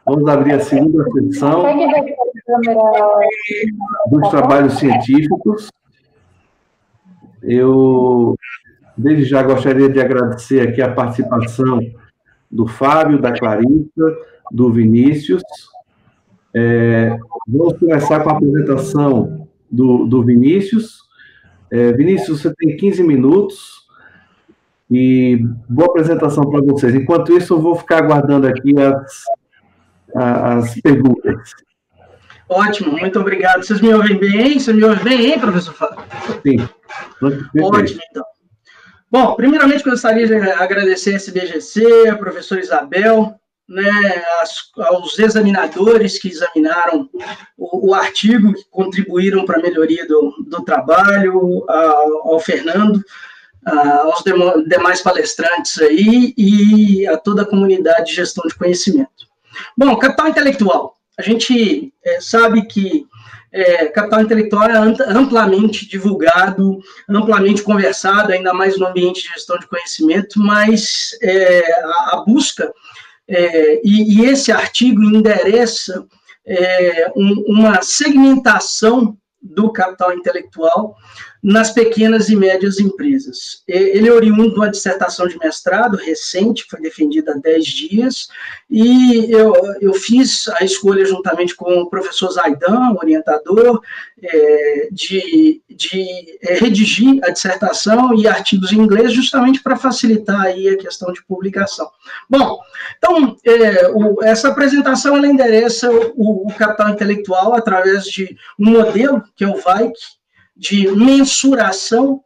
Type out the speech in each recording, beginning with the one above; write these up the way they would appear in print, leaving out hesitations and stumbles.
Vamos abrir a segunda sessão dos trabalhos científicos. Eu, desde já, gostaria de agradecer aqui a participação do Fábio, da Clarissa, do Vinícius. Vamos começar com a apresentação do Vinícius. Vinícius, você tem 15 minutos e boa apresentação para vocês. Enquanto isso, eu vou ficar aguardando aqui as perguntas. Ótimo, muito obrigado. Vocês me ouvem bem? Vocês me ouvem bem, hein, professor Fábio? Sim. Ótimo, então. Bom, primeiramente, gostaria de agradecer a SBGC, a professora Isabel, né, aos examinadores que examinaram o artigo, que contribuíram para a melhoria do trabalho, ao Fernando, aos demais palestrantes aí e a toda a comunidade de gestão de conhecimento. Bom, capital intelectual. A gente sabe que capital intelectual é amplamente divulgado, amplamente conversado, ainda mais no ambiente de gestão de conhecimento, mas a busca, e esse artigo endereça uma segmentação do capital intelectual nas pequenas e médias empresas. Ele é oriundo de uma dissertação de mestrado recente, foi defendida há 10 dias, e eu fiz a escolha, juntamente com o professor Zaidan, orientador, de redigir a dissertação e artigos em inglês, justamente para facilitar aí a questão de publicação. Bom, então, essa apresentação, ela endereça o capital intelectual através de um modelo, que é o VAIC, de mensuração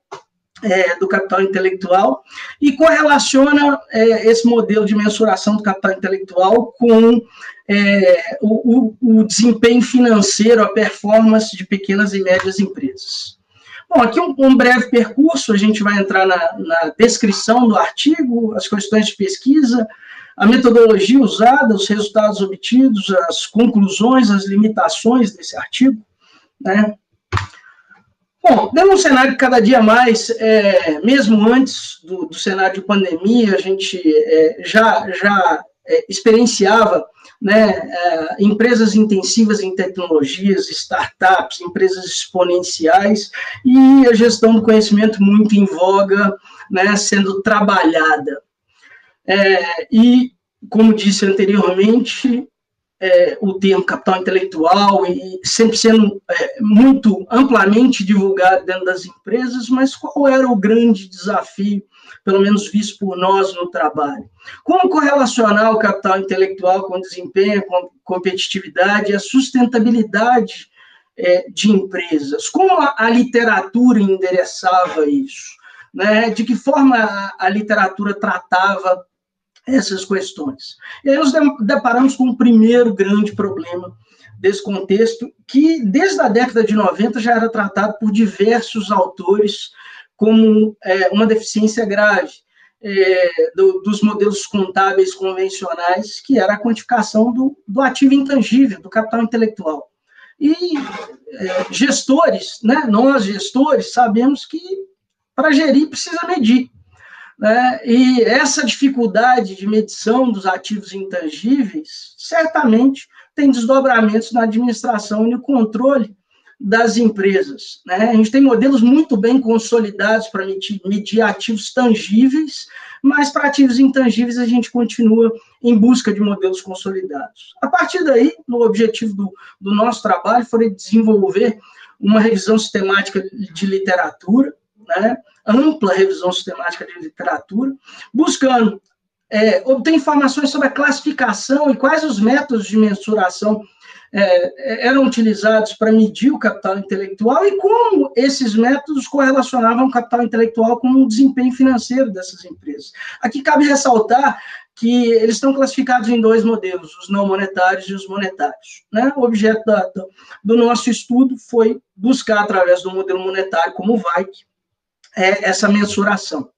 do capital intelectual, e correlaciona esse modelo de mensuração do capital intelectual com o desempenho financeiro, a performance de pequenas e médias empresas. Bom, aqui um breve percurso, a gente vai entrar na descrição do artigo, as questões de pesquisa, a metodologia usada, os resultados obtidos, as conclusões, as limitações desse artigo, né? Bom, dentro de um cenário que cada dia mais, mesmo antes do cenário de pandemia, a gente já experienciava, né, empresas intensivas em tecnologias, startups, empresas exponenciais, e a gestão do conhecimento muito em voga, né, sendo trabalhada. E, como disse anteriormente, o termo capital intelectual, e sempre sendo muito amplamente divulgado dentro das empresas, mas qual era o grande desafio, pelo menos visto por nós no trabalho? Como correlacionar o capital intelectual com o desempenho, com competitividade e a sustentabilidade de empresas? Como a literatura endereçava isso? Né? De que forma a literatura tratava essas questões? E aí nos deparamos com o primeiro grande problema desse contexto, que desde a década de 90 já era tratado por diversos autores como uma deficiência grave dos modelos contábeis convencionais, que era a quantificação do ativo intangível, do capital intelectual. E gestores, né, nós gestores, sabemos que para gerir precisa medir. E essa dificuldade de medição dos ativos intangíveis certamente tem desdobramentos na administração e no controle das empresas. A gente tem modelos muito bem consolidados para medir ativos tangíveis, mas para ativos intangíveis a gente continua em busca de modelos consolidados. A partir daí, o objetivo do nosso trabalho foi desenvolver uma revisão sistemática de literatura, ampla revisão sistemática de literatura, buscando obter informações sobre a classificação e quais os métodos de mensuração eram utilizados para medir o capital intelectual e como esses métodos correlacionavam o capital intelectual com o desempenho financeiro dessas empresas. Aqui cabe ressaltar que eles estão classificados em dois modelos, os não monetários e os monetários. O objeto do nosso estudo foi buscar, através do modelo monetário, como o VAIC, essa mensuração.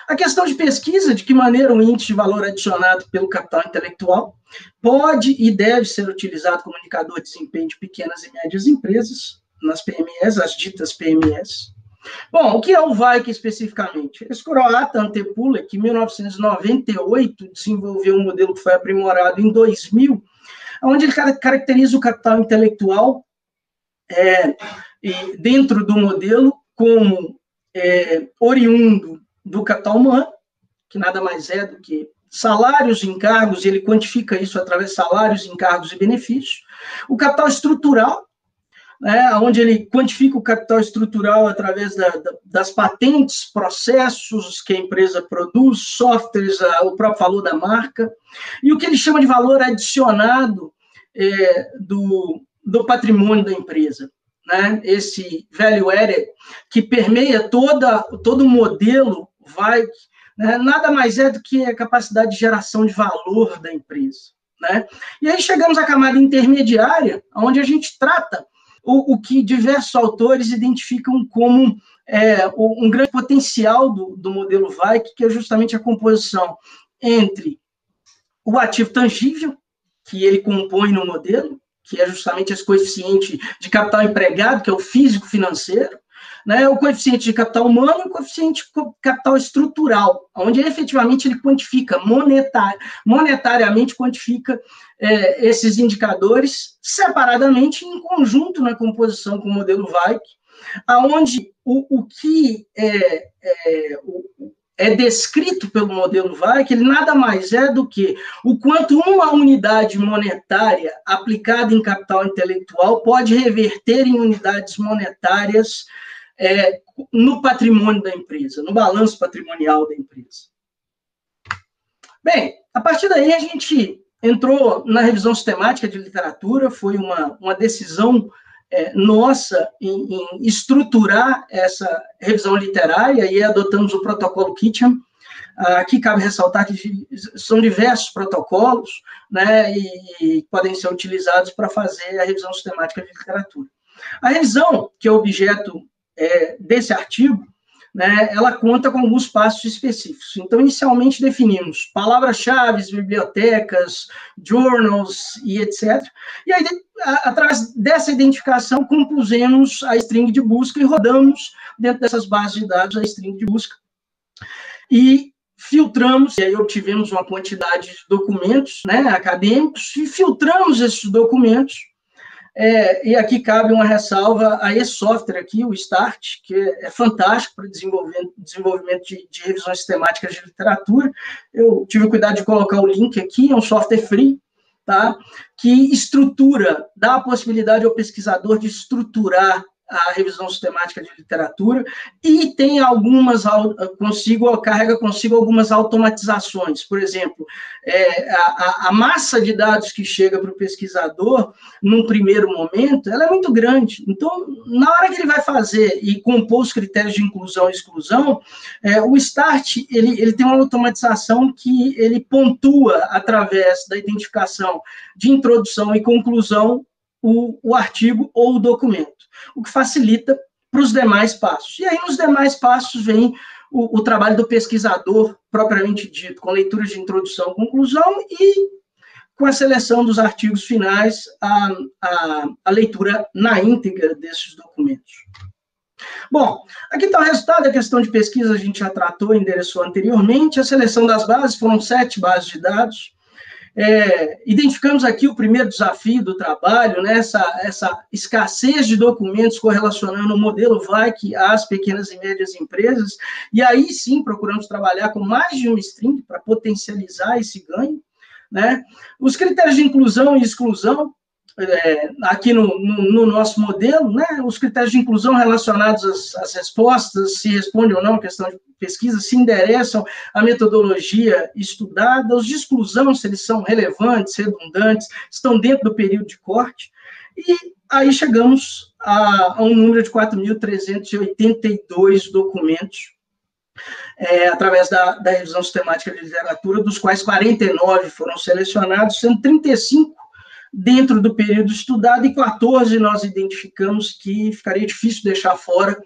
A questão de pesquisa, de que maneira o índice de valor adicionado pelo capital intelectual pode e deve ser utilizado como indicador de desempenho de pequenas e médias empresas, nas PMEs, as ditas PMEs. Bom, o que é o VAIC especificamente? Esse croata Antepula, que em 1998 desenvolveu um modelo que foi aprimorado em 2000, onde ele caracteriza o capital intelectual dentro do modelo como oriundo do capital humano, que nada mais é do que salários, encargos, e ele quantifica isso através de salários, encargos e benefícios. O capital estrutural, onde ele quantifica o capital estrutural através das patentes, processos que a empresa produz, softwares, o próprio valor da marca, e o que ele chama de valor adicionado do patrimônio da empresa. Né? Esse value added, que permeia todo o modelo vai, né? Nada mais é do que a capacidade de geração de valor da empresa. Né? E aí chegamos à camada intermediária, onde a gente trata o que diversos autores identificam como um grande potencial do modelo VAIC, que é justamente a composição entre o ativo tangível, que ele compõe no modelo, que é justamente esse coeficiente de capital empregado, que é o físico-financeiro, né, o coeficiente de capital humano e o coeficiente de capital estrutural, onde efetivamente ele quantifica, monetariamente quantifica esses indicadores separadamente em conjunto na composição com o modelo VAIC, onde o que é descrito pelo modelo VAIC, ele nada mais é do que o quanto uma unidade monetária aplicada em capital intelectual pode reverter em unidades monetárias no patrimônio da empresa, no balanço patrimonial da empresa. Bem, a partir daí a gente entrou na revisão sistemática de literatura, foi uma decisão nossa em estruturar essa revisão literária, e adotamos o protocolo Kitcham. Aqui cabe ressaltar que são diversos protocolos, né, e podem ser utilizados para fazer a revisão sistemática de literatura. A revisão, que é objeto desse artigo, né, ela conta com alguns passos específicos. Então, inicialmente definimos palavras-chave, bibliotecas, journals e etc. E aí, através dessa identificação, compusemos a string de busca e rodamos dentro dessas bases de dados a string de busca. E filtramos, e aí obtivemos uma quantidade de documentos, né, acadêmicos, e filtramos esses documentos. E aqui cabe uma ressalva a esse software aqui, o START, que é fantástico para desenvolvimento de revisões sistemáticas de literatura. Eu tive o cuidado de colocar o link aqui, é um software free, tá? Que dá a possibilidade ao pesquisador de estruturar a revisão sistemática de literatura, e tem carrega consigo algumas automatizações. Por exemplo, a massa de dados que chega para o pesquisador, num primeiro momento, ela é muito grande. Então, na hora que ele vai fazer e compor os critérios de inclusão e exclusão, o START, ele tem uma automatização que ele pontua, através da identificação de introdução e conclusão, o artigo ou o documento, o que facilita para os demais passos. E aí, nos demais passos, vem o trabalho do pesquisador, propriamente dito, com leituras de introdução, conclusão, e com a seleção dos artigos finais, a leitura na íntegra desses documentos. Bom, aqui está o resultado. A questão de pesquisa a gente já tratou, endereçou anteriormente. A seleção das bases, foram 7 bases de dados. Identificamos aqui o primeiro desafio do trabalho, né, essa escassez de documentos correlacionando o modelo VAIC às pequenas e médias empresas, e aí sim procuramos trabalhar com mais de uma string para potencializar esse ganho. Né? Os critérios de inclusão e exclusão, aqui no nosso modelo, né, os critérios de inclusão relacionados às respostas, se responde ou não a questão de pesquisa, se endereçam à metodologia estudada, os de exclusão, se eles são relevantes, redundantes, estão dentro do período de corte, e aí chegamos a um número de 4.382 documentos, através da revisão sistemática de literatura, dos quais 49 foram selecionados, sendo 35 dentro do período estudado, e 14 nós identificamos que ficaria difícil deixar fora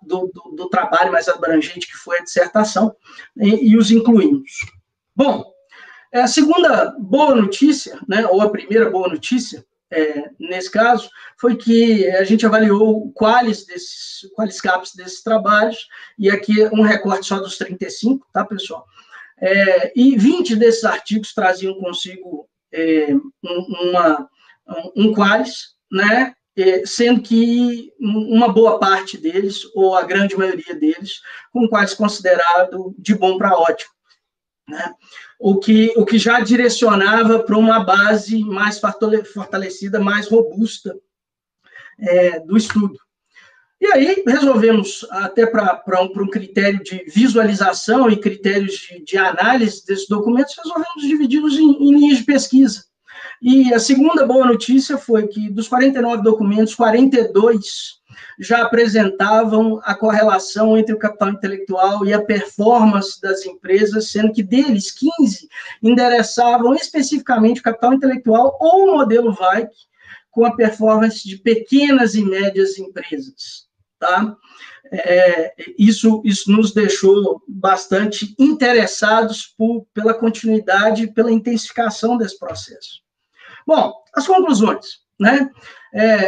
do trabalho mais abrangente que foi a dissertação, e os incluímos. Bom, a segunda boa notícia, né, ou a primeira boa notícia, nesse caso, foi que a gente avaliou o qualis caps desses trabalhos, e aqui um recorte só dos 35, tá, pessoal? E 20 desses artigos traziam consigo um Qualis, né? Sendo que uma boa parte deles, ou a grande maioria deles, com Qualis considerado de bom para ótimo, né? O que já direcionava para uma base mais fortalecida, mais robusta do estudo. E aí, resolvemos, até para um critério de visualização e critérios de análise desses documentos, resolvemos dividi-los em linhas de pesquisa. E a segunda boa notícia foi que, dos 49 documentos, 42 já apresentavam a correlação entre o capital intelectual e a performance das empresas, sendo que deles, 15 endereçavam especificamente o capital intelectual ou o modelo VAIC com a performance de pequenas e médias empresas. Tá? Isso nos deixou bastante interessados pela continuidade e pela intensificação desse processo. Bom, as conclusões, né?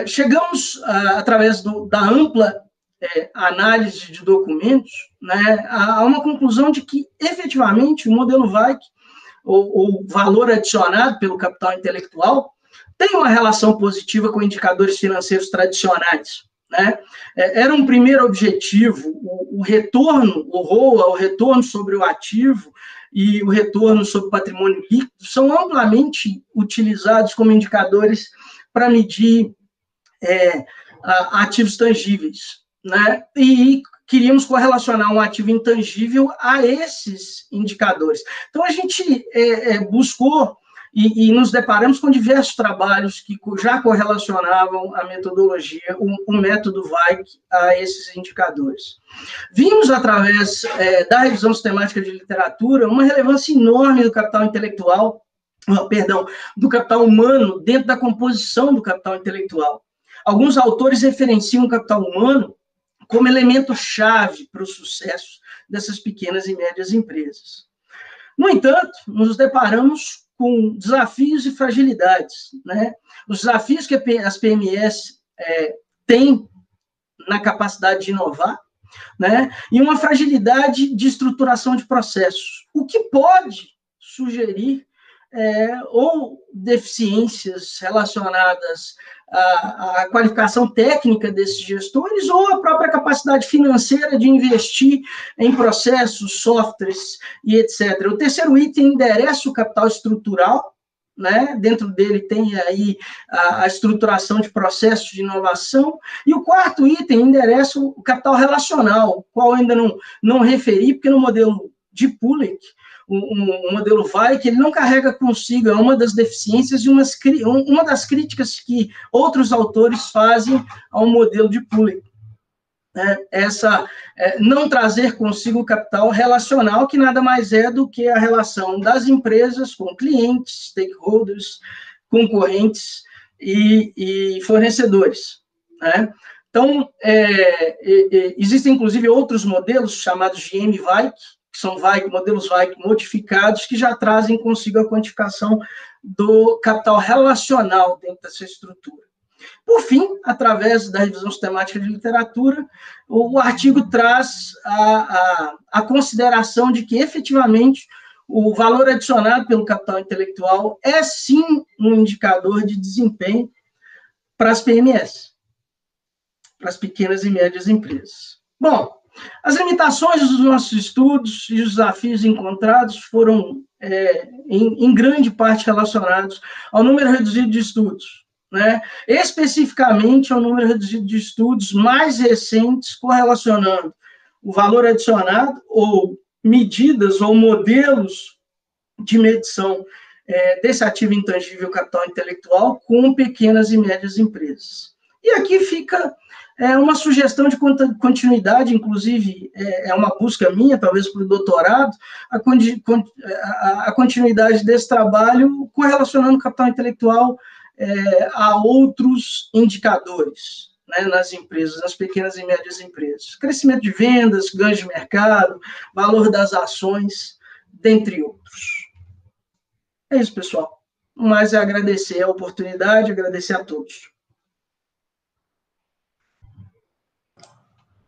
Chegamos, através da ampla análise de documentos, né, a uma conclusão de que, efetivamente, o modelo VAIC, ou valor adicionado pelo capital intelectual, tem uma relação positiva com indicadores financeiros tradicionais, né? Era um primeiro objetivo, o retorno, o ROA, o retorno sobre o ativo, e o retorno sobre o patrimônio líquido são amplamente utilizados como indicadores para medir ativos tangíveis, né? E queríamos correlacionar um ativo intangível a esses indicadores. Então, a gente buscou e nos deparamos com diversos trabalhos que já correlacionavam a metodologia, o método VAIC a esses indicadores. Vimos, através da revisão sistemática de literatura, uma relevância enorme do capital intelectual, do capital humano dentro da composição do capital intelectual. Alguns autores referenciam o capital humano como elemento-chave para o sucesso dessas pequenas e médias empresas. No entanto, nos deparamos com desafios e fragilidades, né? Os desafios que as PMS têm na capacidade de inovar, né? E uma fragilidade de estruturação de processos, o que pode sugerir ou deficiências relacionadas à qualificação técnica desses gestores ou a própria capacidade financeira de investir em processos, softwares e etc. O terceiro item endereça o capital estrutural, né? Dentro dele tem aí a estruturação de processos de inovação, e o quarto item endereça o capital relacional, qual ainda não referi, porque no modelo de Pulek, o modelo VAIC, ele não carrega consigo, é uma das deficiências e uma das críticas que outros autores fazem ao modelo de Pulek. Não trazer consigo o capital relacional, que nada mais é do que a relação das empresas com clientes, stakeholders, concorrentes e fornecedores, né? Então, existem, inclusive, outros modelos chamados de M-VAIC, que são modelos VAIC modificados, que já trazem consigo a quantificação do capital relacional dentro dessa estrutura. Por fim, através da revisão sistemática de literatura, o artigo traz a consideração de que, efetivamente, o valor adicionado pelo capital intelectual é, sim, um indicador de desempenho para as PMS, para as pequenas e médias empresas. Bom, as limitações dos nossos estudos e os desafios encontrados foram, em grande parte, relacionados ao número reduzido de estudos, né? Especificamente ao número reduzido de estudos mais recentes, correlacionando o valor adicionado, ou medidas ou modelos de medição desse ativo intangível capital intelectual com pequenas e médias empresas. E aqui fica uma sugestão de continuidade, inclusive é uma busca minha, talvez para o doutorado, a continuidade desse trabalho correlacionando o capital intelectual a outros indicadores, né, nas empresas, nas pequenas e médias empresas. Crescimento de vendas, ganho de mercado, valor das ações, dentre outros. É isso, pessoal. O mais é agradecer a oportunidade, agradecer a todos.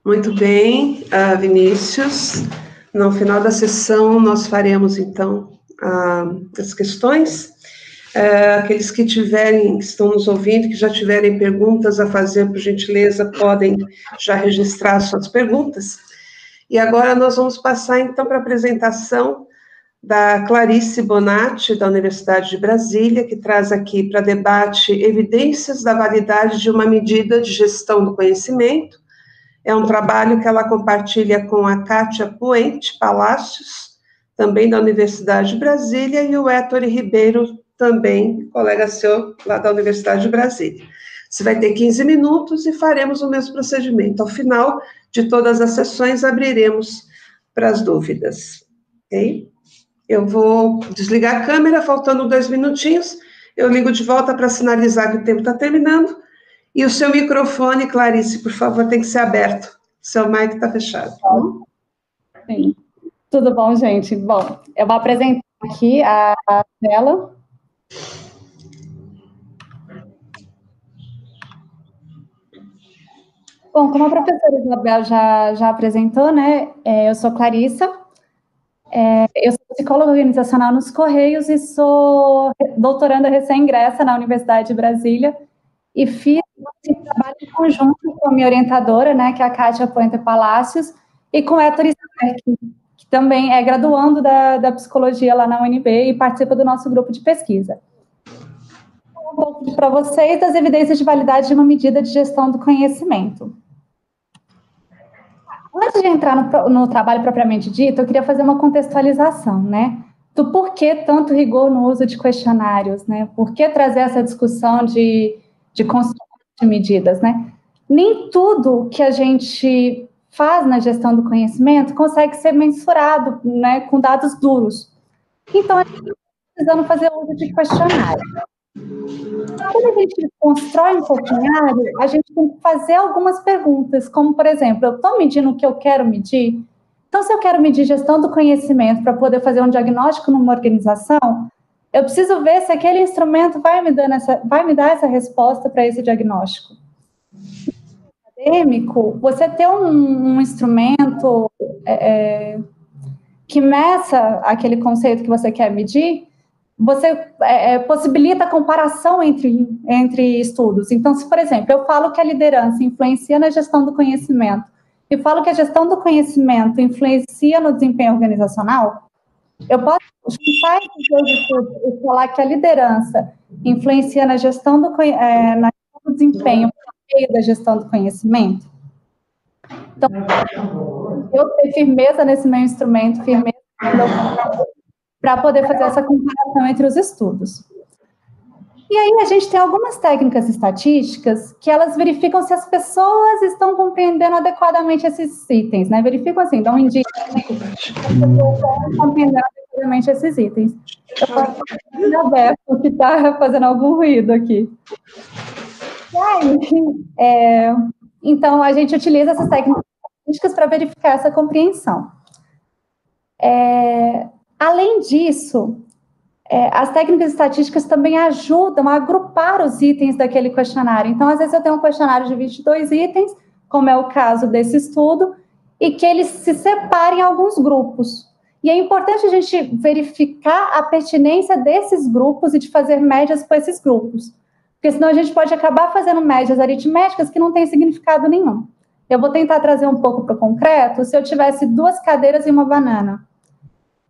Muito bem, Vinícius. No final da sessão, nós faremos, então, as questões. Aqueles que estão nos ouvindo, que já tiverem perguntas a fazer, por gentileza, podem já registrar suas perguntas. E agora nós vamos passar, então, para a apresentação da Clarice Bonatti, da Universidade de Brasília, que traz aqui para debate evidências da validade de uma medida de gestão do conhecimento. É um trabalho que ela compartilha com a Kátia Puente Palácios, também da Universidade de Brasília, e o Héctor Ribeiro, também colega seu lá da Universidade de Brasília. Você vai ter 15 minutos e faremos o mesmo procedimento. Ao final de todas as sessões, abriremos para as dúvidas. Ok? Eu vou desligar a câmera, faltando 2 minutinhos. Eu ligo de volta para sinalizar que o tempo está terminando. E o seu microfone, Clarice, por favor, tem que ser aberto. Seu mic está fechado. Tá bom? Sim. Tudo bom, gente? Bom, eu vou apresentar aqui a tela. Bom, como a professora Isabel já apresentou, né, eu sou Clarissa, eu sou psicóloga organizacional nos Correios e sou doutoranda recém-ingressa na Universidade de Brasília e fiz esse trabalho em conjunto com a minha orientadora, né, que é a Kátia Puente Palácios, e com o Héctor Isabel, que também é graduando da psicologia lá na UNB e participa do nosso grupo de pesquisa. Um pouco para vocês das evidências de validade de uma medida de gestão do conhecimento. Antes de entrar no trabalho propriamente dito, eu queria fazer uma contextualização, né, do porquê tanto rigor no uso de questionários, né, por que trazer essa discussão de construção de medidas, né. Nem tudo que a gente faz na gestão do conhecimento consegue ser mensurado, né, com dados duros. Então, a gente está precisando fazer uso de questionário. Quando a gente constrói um questionário, a gente tem que fazer algumas perguntas, como, por exemplo, eu estou medindo o que eu quero medir? Então, se eu quero medir gestão do conhecimento para poder fazer um diagnóstico numa organização, eu preciso ver se aquele instrumento vai me dar essa resposta para esse diagnóstico. Acadêmico, você ter um instrumento que meça aquele conceito que você quer medir, você possibilita a comparação entre estudos. Então, se, por exemplo, eu falo que a liderança influencia na gestão do conhecimento e falo que a gestão do conhecimento influencia no desempenho organizacional, eu posso juntar esses dois estudos e falar que a liderança influencia na gestão do desempenho por meio da gestão do conhecimento. Então, eu ter firmeza nesse meu instrumento, firmeza para poder fazer essa comparação entre os estudos. E aí a gente tem algumas técnicas estatísticas que elas verificam se as pessoas estão compreendendo adequadamente esses itens, né? Verificam assim, dão um indício se as pessoas estão compreendendo adequadamente esses itens. Eu posso ter aberto que está fazendo algum ruído aqui. E aí, então, a gente utiliza essas técnicas estatísticas para verificar essa compreensão. Além disso, as técnicas estatísticas também ajudam a agrupar os itens daquele questionário. Então, às vezes eu tenho um questionário de 22 itens, como é o caso desse estudo, e que eles se separem em alguns grupos. E é importante a gente verificar a pertinência desses grupos e de fazer médias com esses grupos. Porque senão a gente pode acabar fazendo médias aritméticas que não têm significado nenhum. Eu vou tentar trazer um pouco para o concreto. Se eu tivesse 2 cadeiras e uma banana,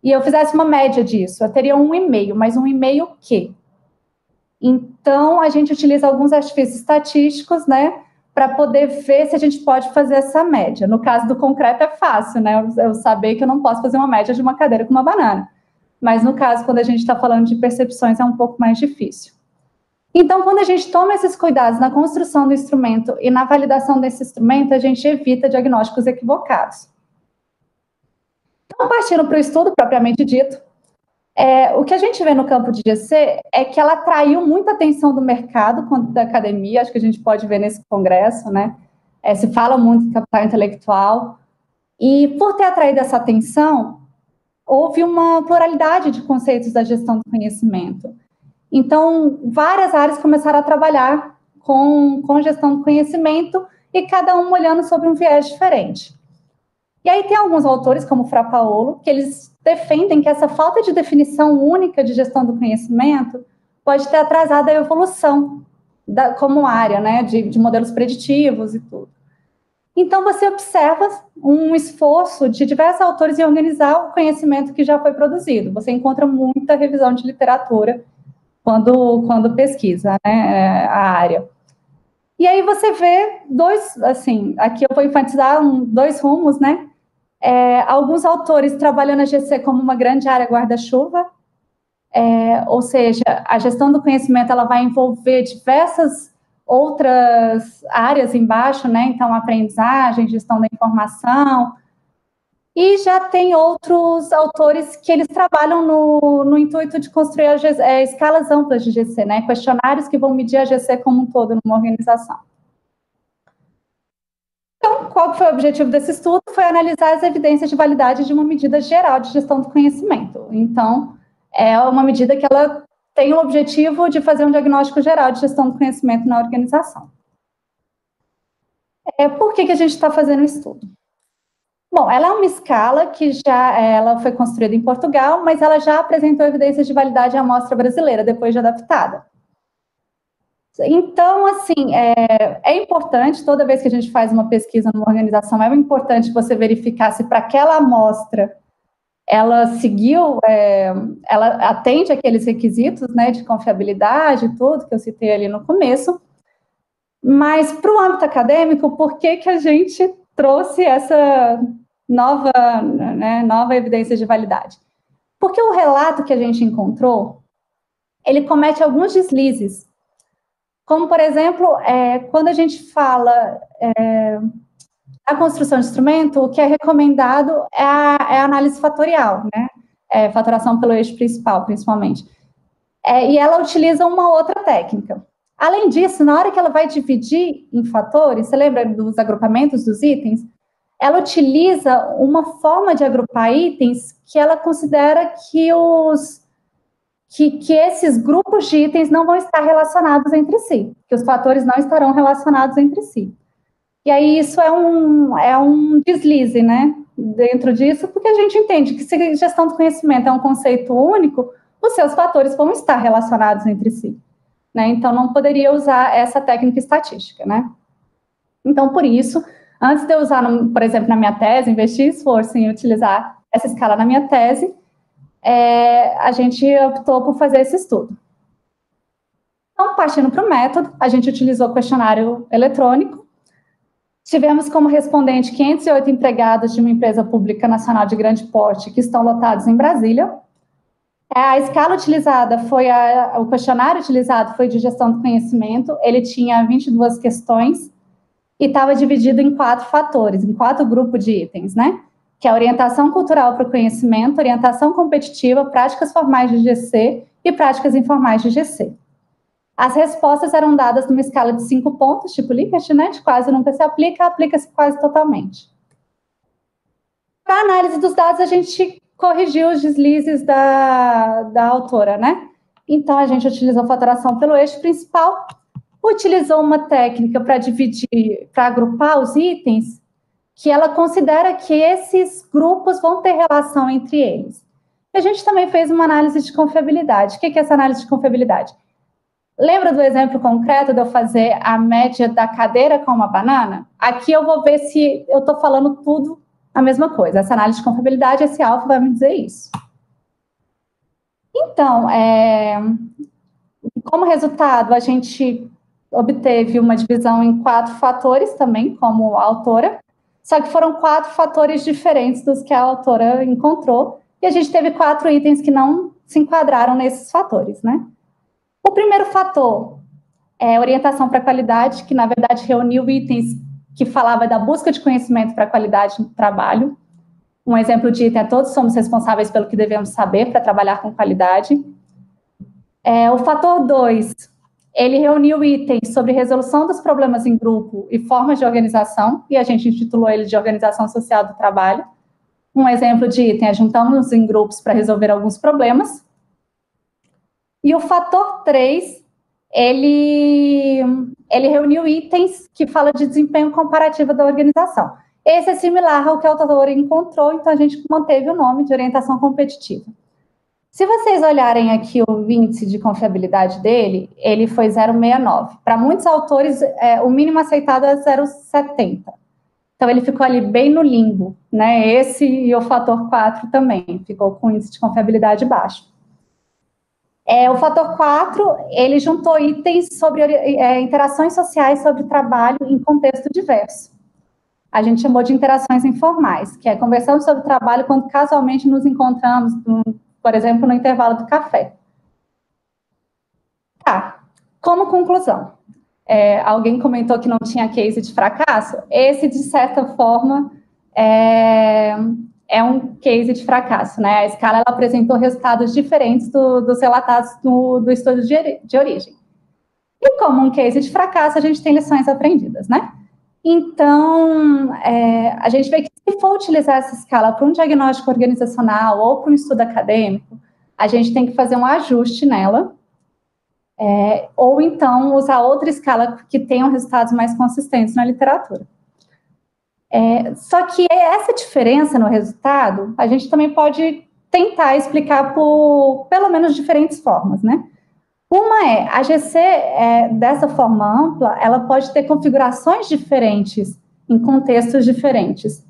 e eu fizesse uma média disso, eu teria 1,5, mas 1,5 o quê? Então, a gente utiliza alguns artifícios estatísticos, né, para poder ver se a gente pode fazer essa média. No caso do concreto é fácil, né, eu saber que eu não posso fazer uma média de uma cadeira com uma banana. Mas no caso, quando a gente está falando de percepções, é um pouco mais difícil. Então, quando a gente toma esses cuidados na construção do instrumento e na validação desse instrumento, a gente evita diagnósticos equivocados. Então, partindo para o estudo propriamente dito, o que a gente vê no campo de GC é que ela atraiu muita atenção do mercado quanto da academia, acho que a gente pode ver nesse congresso, né? Se fala muito em capital intelectual, e por ter atraído essa atenção, houve uma pluralidade de conceitos da gestão do conhecimento. Então, várias áreas começaram a trabalhar com gestão do conhecimento e cada um olhando sobre um viés diferente. E aí tem alguns autores, como o Fra Paolo, que eles defendem que essa falta de definição única de gestão do conhecimento pode ter atrasado a evolução como área, né, de modelos preditivos e tudo. Então, você observa um esforço de diversos autores em organizar o conhecimento que já foi produzido. Você encontra muita revisão de literatura quando pesquisa, né, a área. E aí você vê aqui eu vou enfatizar dois rumos, né? Alguns autores trabalhando a GC como uma grande área guarda-chuva, ou seja, a gestão do conhecimento ela vai envolver diversas outras áreas embaixo, né? Então, aprendizagem, gestão da informação. E já tem outros autores que eles trabalham no intuito de construir escalas amplas de GC, né? Questionários que vão medir a GC como um todo numa organização. Então, qual foi o objetivo desse estudo? Foi analisar as evidências de validade de uma medida geral de gestão do conhecimento. Então, é uma medida que ela tem o objetivo de fazer um diagnóstico geral de gestão do conhecimento na organização. Por que a gente está fazendo o estudo? Bom, ela é uma escala que ela foi construída em Portugal, mas ela já apresentou evidências de validade à amostra brasileira, depois de adaptada. Então, assim, é importante, toda vez que a gente faz uma pesquisa numa organização, é importante você verificar se para aquela amostra ela seguiu, ela atende aqueles requisitos, né, de confiabilidade e tudo, que eu citei ali no começo. Mas, para o âmbito acadêmico, por que a gente trouxe essa nova evidência de validade? Porque o relato que a gente encontrou, ele comete alguns deslizes. Como, por exemplo, quando a gente fala a construção de instrumento, o que é recomendado é a análise fatorial, né? Fatoração pelo eixo principal, principalmente. E ela utiliza uma outra técnica. Além disso, na hora que ela vai dividir em fatores, você lembra dos agrupamentos dos itens? Ela utiliza uma forma de agrupar itens que ela considera que esses grupos de itens não vão estar relacionados entre si, que os fatores não estarão relacionados entre si. E aí isso é um deslize, né, dentro disso, porque a gente entende que se gestão do conhecimento é um conceito único, os seus fatores vão estar relacionados entre si, né, então não poderia usar essa técnica estatística, né. Então, por isso, antes de eu usar, por exemplo, na minha tese, investir esforço em utilizar essa escala na minha tese, a gente optou por fazer esse estudo. Então, partindo para o método, a gente utilizou questionário eletrônico. Tivemos como respondente 508 empregados de uma empresa pública nacional de grande porte que estão lotados em Brasília. A escala utilizada o questionário utilizado foi de gestão do conhecimento. Ele tinha 22 questões e estava dividido em 4 fatores, em 4 grupos de itens, né? Que é a orientação cultural para o conhecimento, orientação competitiva, práticas formais de GC e práticas informais de GC. As respostas eram dadas numa escala de 5 pontos, tipo Likert, né? De quase nunca se aplica, aplica-se quase totalmente. Para a análise dos dados, a gente corrigiu os deslizes da autora, né? Então, a gente utilizou fatoração pelo eixo principal, utilizou uma técnica para dividir, para agrupar os itens, que ela considera que esses grupos vão ter relação entre eles. A gente também fez uma análise de confiabilidade. O que é essa análise de confiabilidade? Lembra do exemplo concreto de eu fazer a média da cadeira com uma banana? Aqui eu vou ver se eu estou falando tudo a mesma coisa. Essa análise de confiabilidade, esse alfa vai me dizer isso. Então, como resultado, a gente obteve uma divisão em 4 fatores também, como autora, só que foram 4 fatores diferentes dos que a autora encontrou, e a gente teve 4 itens que não se enquadraram nesses fatores, né? O primeiro fator é orientação para a qualidade, que na verdade reuniu itens que falava da busca de conhecimento para a qualidade no trabalho. Um exemplo de item é todos somos responsáveis pelo que devemos saber para trabalhar com qualidade. O fator 2, ele reuniu itens sobre resolução dos problemas em grupo e formas de organização, e a gente intitulou ele de organização social do trabalho. Um exemplo de item é juntamos em grupos para resolver alguns problemas. E o fator 3, ele reuniu itens que falam de desempenho comparativo da organização. Esse é similar ao que a autora encontrou, então a gente manteve o nome de orientação competitiva. Se vocês olharem aqui o índice de confiabilidade dele, ele foi 0,69. Para muitos autores, o mínimo aceitado é 0,70. Então, ele ficou ali bem no limbo, né? Esse e o fator 4 também, ficou com índice de confiabilidade baixo. O fator 4, ele juntou itens sobre interações sociais sobre trabalho em contexto diverso. A gente chamou de interações informais, que é conversando sobre trabalho quando casualmente nos encontramos, por exemplo, no intervalo do café. Tá, como conclusão, alguém comentou que não tinha case de fracasso. Esse, de certa forma, é um case de fracasso, né? A escala ela apresentou resultados diferentes dos relatados do estudo de origem. E como um case de fracasso, a gente tem lições aprendidas, né? Então, a gente vê que se for utilizar essa escala para um diagnóstico organizacional ou para um estudo acadêmico, a gente tem que fazer um ajuste nela, ou então usar outra escala que tenham resultados mais consistentes na literatura. Só que essa diferença no resultado, a gente também pode tentar explicar por, pelo menos, diferentes formas, né? Uma a GC, dessa forma ampla, ela pode ter configurações diferentes em contextos diferentes.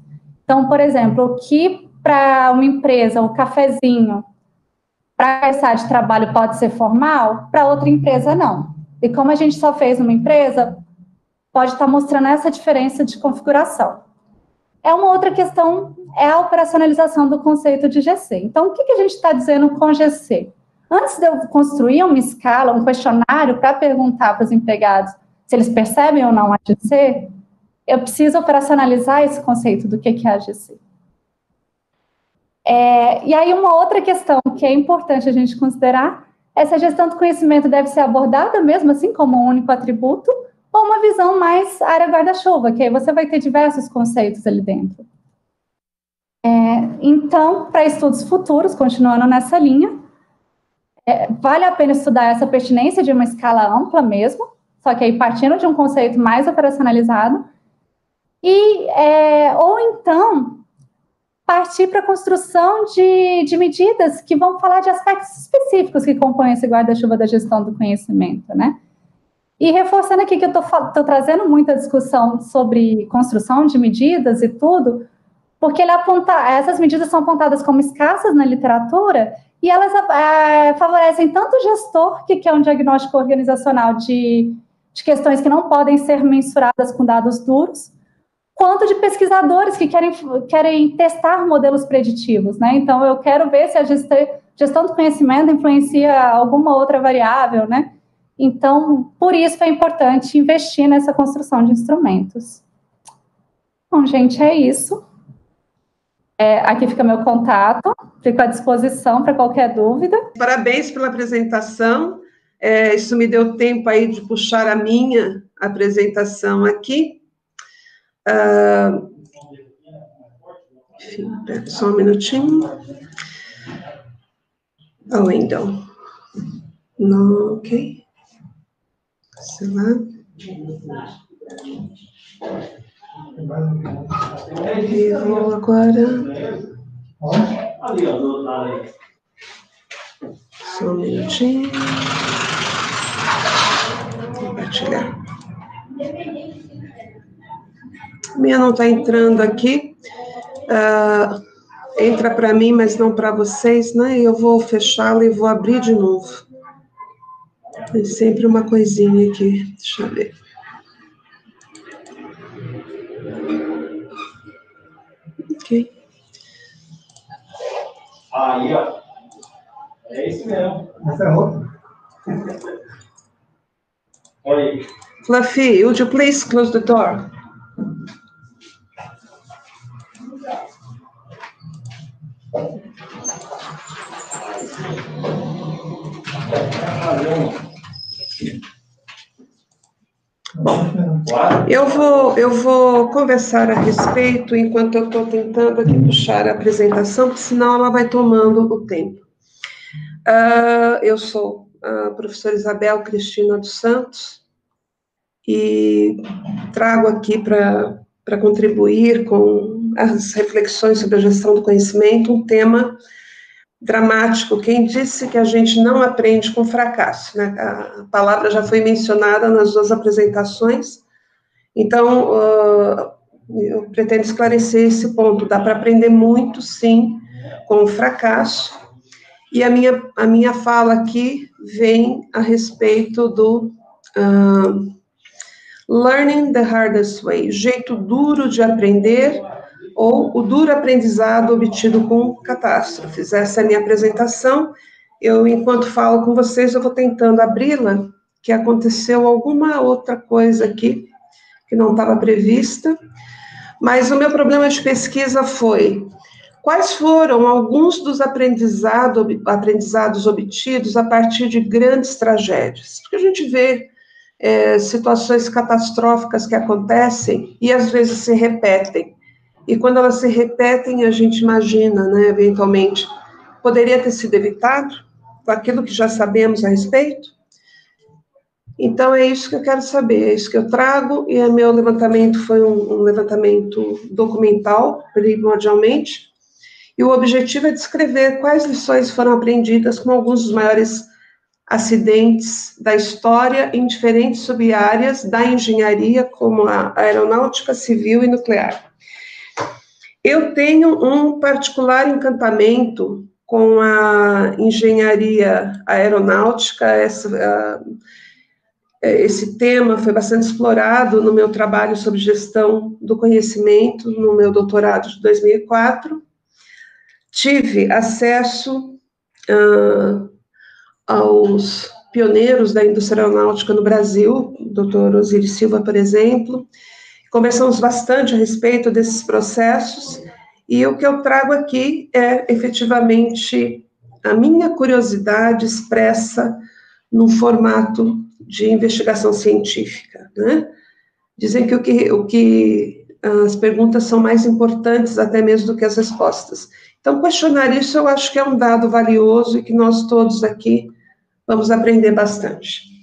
Então, por exemplo, o que para uma empresa, o cafezinho, para conversar de trabalho pode ser formal, para outra empresa não. E como a gente só fez numa empresa, pode estar mostrando essa diferença de configuração. Uma outra questão é a operacionalização do conceito de GC. Então, o que a gente está dizendo com GC? Antes de eu construir uma escala, um questionário para perguntar para os empregados se eles percebem ou não a GC, eu preciso operacionalizar esse conceito do que é a GC. E aí, uma outra questão que é importante a gente considerar é se a gestão do conhecimento deve ser abordada mesmo assim como um único atributo ou uma visão mais área guarda-chuva, que aí você vai ter diversos conceitos ali dentro. Então, para estudos futuros, continuando nessa linha, vale a pena estudar essa pertinência de uma escala ampla mesmo, só que aí partindo de um conceito mais operacionalizado, ou então partir para a construção de medidas que vão falar de aspectos específicos que compõem esse guarda-chuva da gestão do conhecimento, né? E reforçando aqui que eu estou trazendo muita discussão sobre construção de medidas e tudo, porque essas medidas são apontadas como escassas na literatura e elas favorecem tanto o gestor, que quer um diagnóstico organizacional de questões que não podem ser mensuradas com dados duros, quanto de pesquisadores que querem testar modelos preditivos, né? Então, eu quero ver se a gestão do conhecimento influencia alguma outra variável, né? Então, por isso é importante investir nessa construção de instrumentos. Bom, gente, é isso. Aqui fica meu contato, fico à disposição para qualquer dúvida. Parabéns pela apresentação. Isso me deu tempo aí de puxar a minha apresentação aqui. Enfim, só um minutinho. Window. No, ok. Sei lá. E vou agora. Só um minutinho. Compartilhar. A minha não está entrando aqui. Entra para mim, mas não para vocês, né? Eu vou fechá-la e vou abrir de novo. Tem sempre uma coisinha aqui. Deixa eu ver. Ok. Aí, ó. É isso mesmo. Essa é outra. Oi. Fluffy, would you please close the door? Bom, eu vou conversar a respeito enquanto eu estou tentando aqui puxar a apresentação, porque senão ela vai tomando o tempo. Eu sou a professora Isabel Cristina dos Santos e trago aqui para contribuir com as reflexões sobre a gestão do conhecimento um tema dramático quem disse que a gente não aprende com fracasso, né? A palavra já foi mencionada nas 2 apresentações, então eu pretendo esclarecer esse ponto. Dá para aprender muito, sim, com o fracasso, e a minha fala aqui vem a respeito do learning the hardest way, jeito duro de aprender, ou o duro aprendizado obtido com catástrofes. Essa é a minha apresentação. Eu, enquanto falo com vocês, eu vou tentando abri-la, que aconteceu alguma outra coisa aqui, que não estava prevista, mas o meu problema de pesquisa foi: quais foram alguns dos aprendizados obtidos a partir de grandes tragédias? Porque a gente vê situações catastróficas que acontecem e às vezes se repetem. E quando elas se repetem, a gente imagina, né, eventualmente, poderia ter sido evitado com aquilo que já sabemos a respeito? Então, é isso que eu quero saber, é isso que eu trago, e o meu levantamento foi um levantamento documental, primordialmente, e o objetivo é descrever quais lições foram aprendidas com alguns dos maiores acidentes da história em diferentes sub-áreas da engenharia, como a aeronáutica, civil e nuclear. Eu tenho um particular encantamento com a engenharia aeronáutica. Esse tema foi bastante explorado no meu trabalho sobre gestão do conhecimento, no meu doutorado de 2004. Tive acesso aos pioneiros da indústria aeronáutica no Brasil, o Dr. Osiris Silva, por exemplo. Conversamos bastante a respeito desses processos, e o que eu trago aqui é, efetivamente, a minha curiosidade expressa num formato de investigação científica, né? Dizem que as perguntas são mais importantes até mesmo do que as respostas. Então, questionar isso eu acho que é um dado valioso e que nós todos aqui vamos aprender bastante.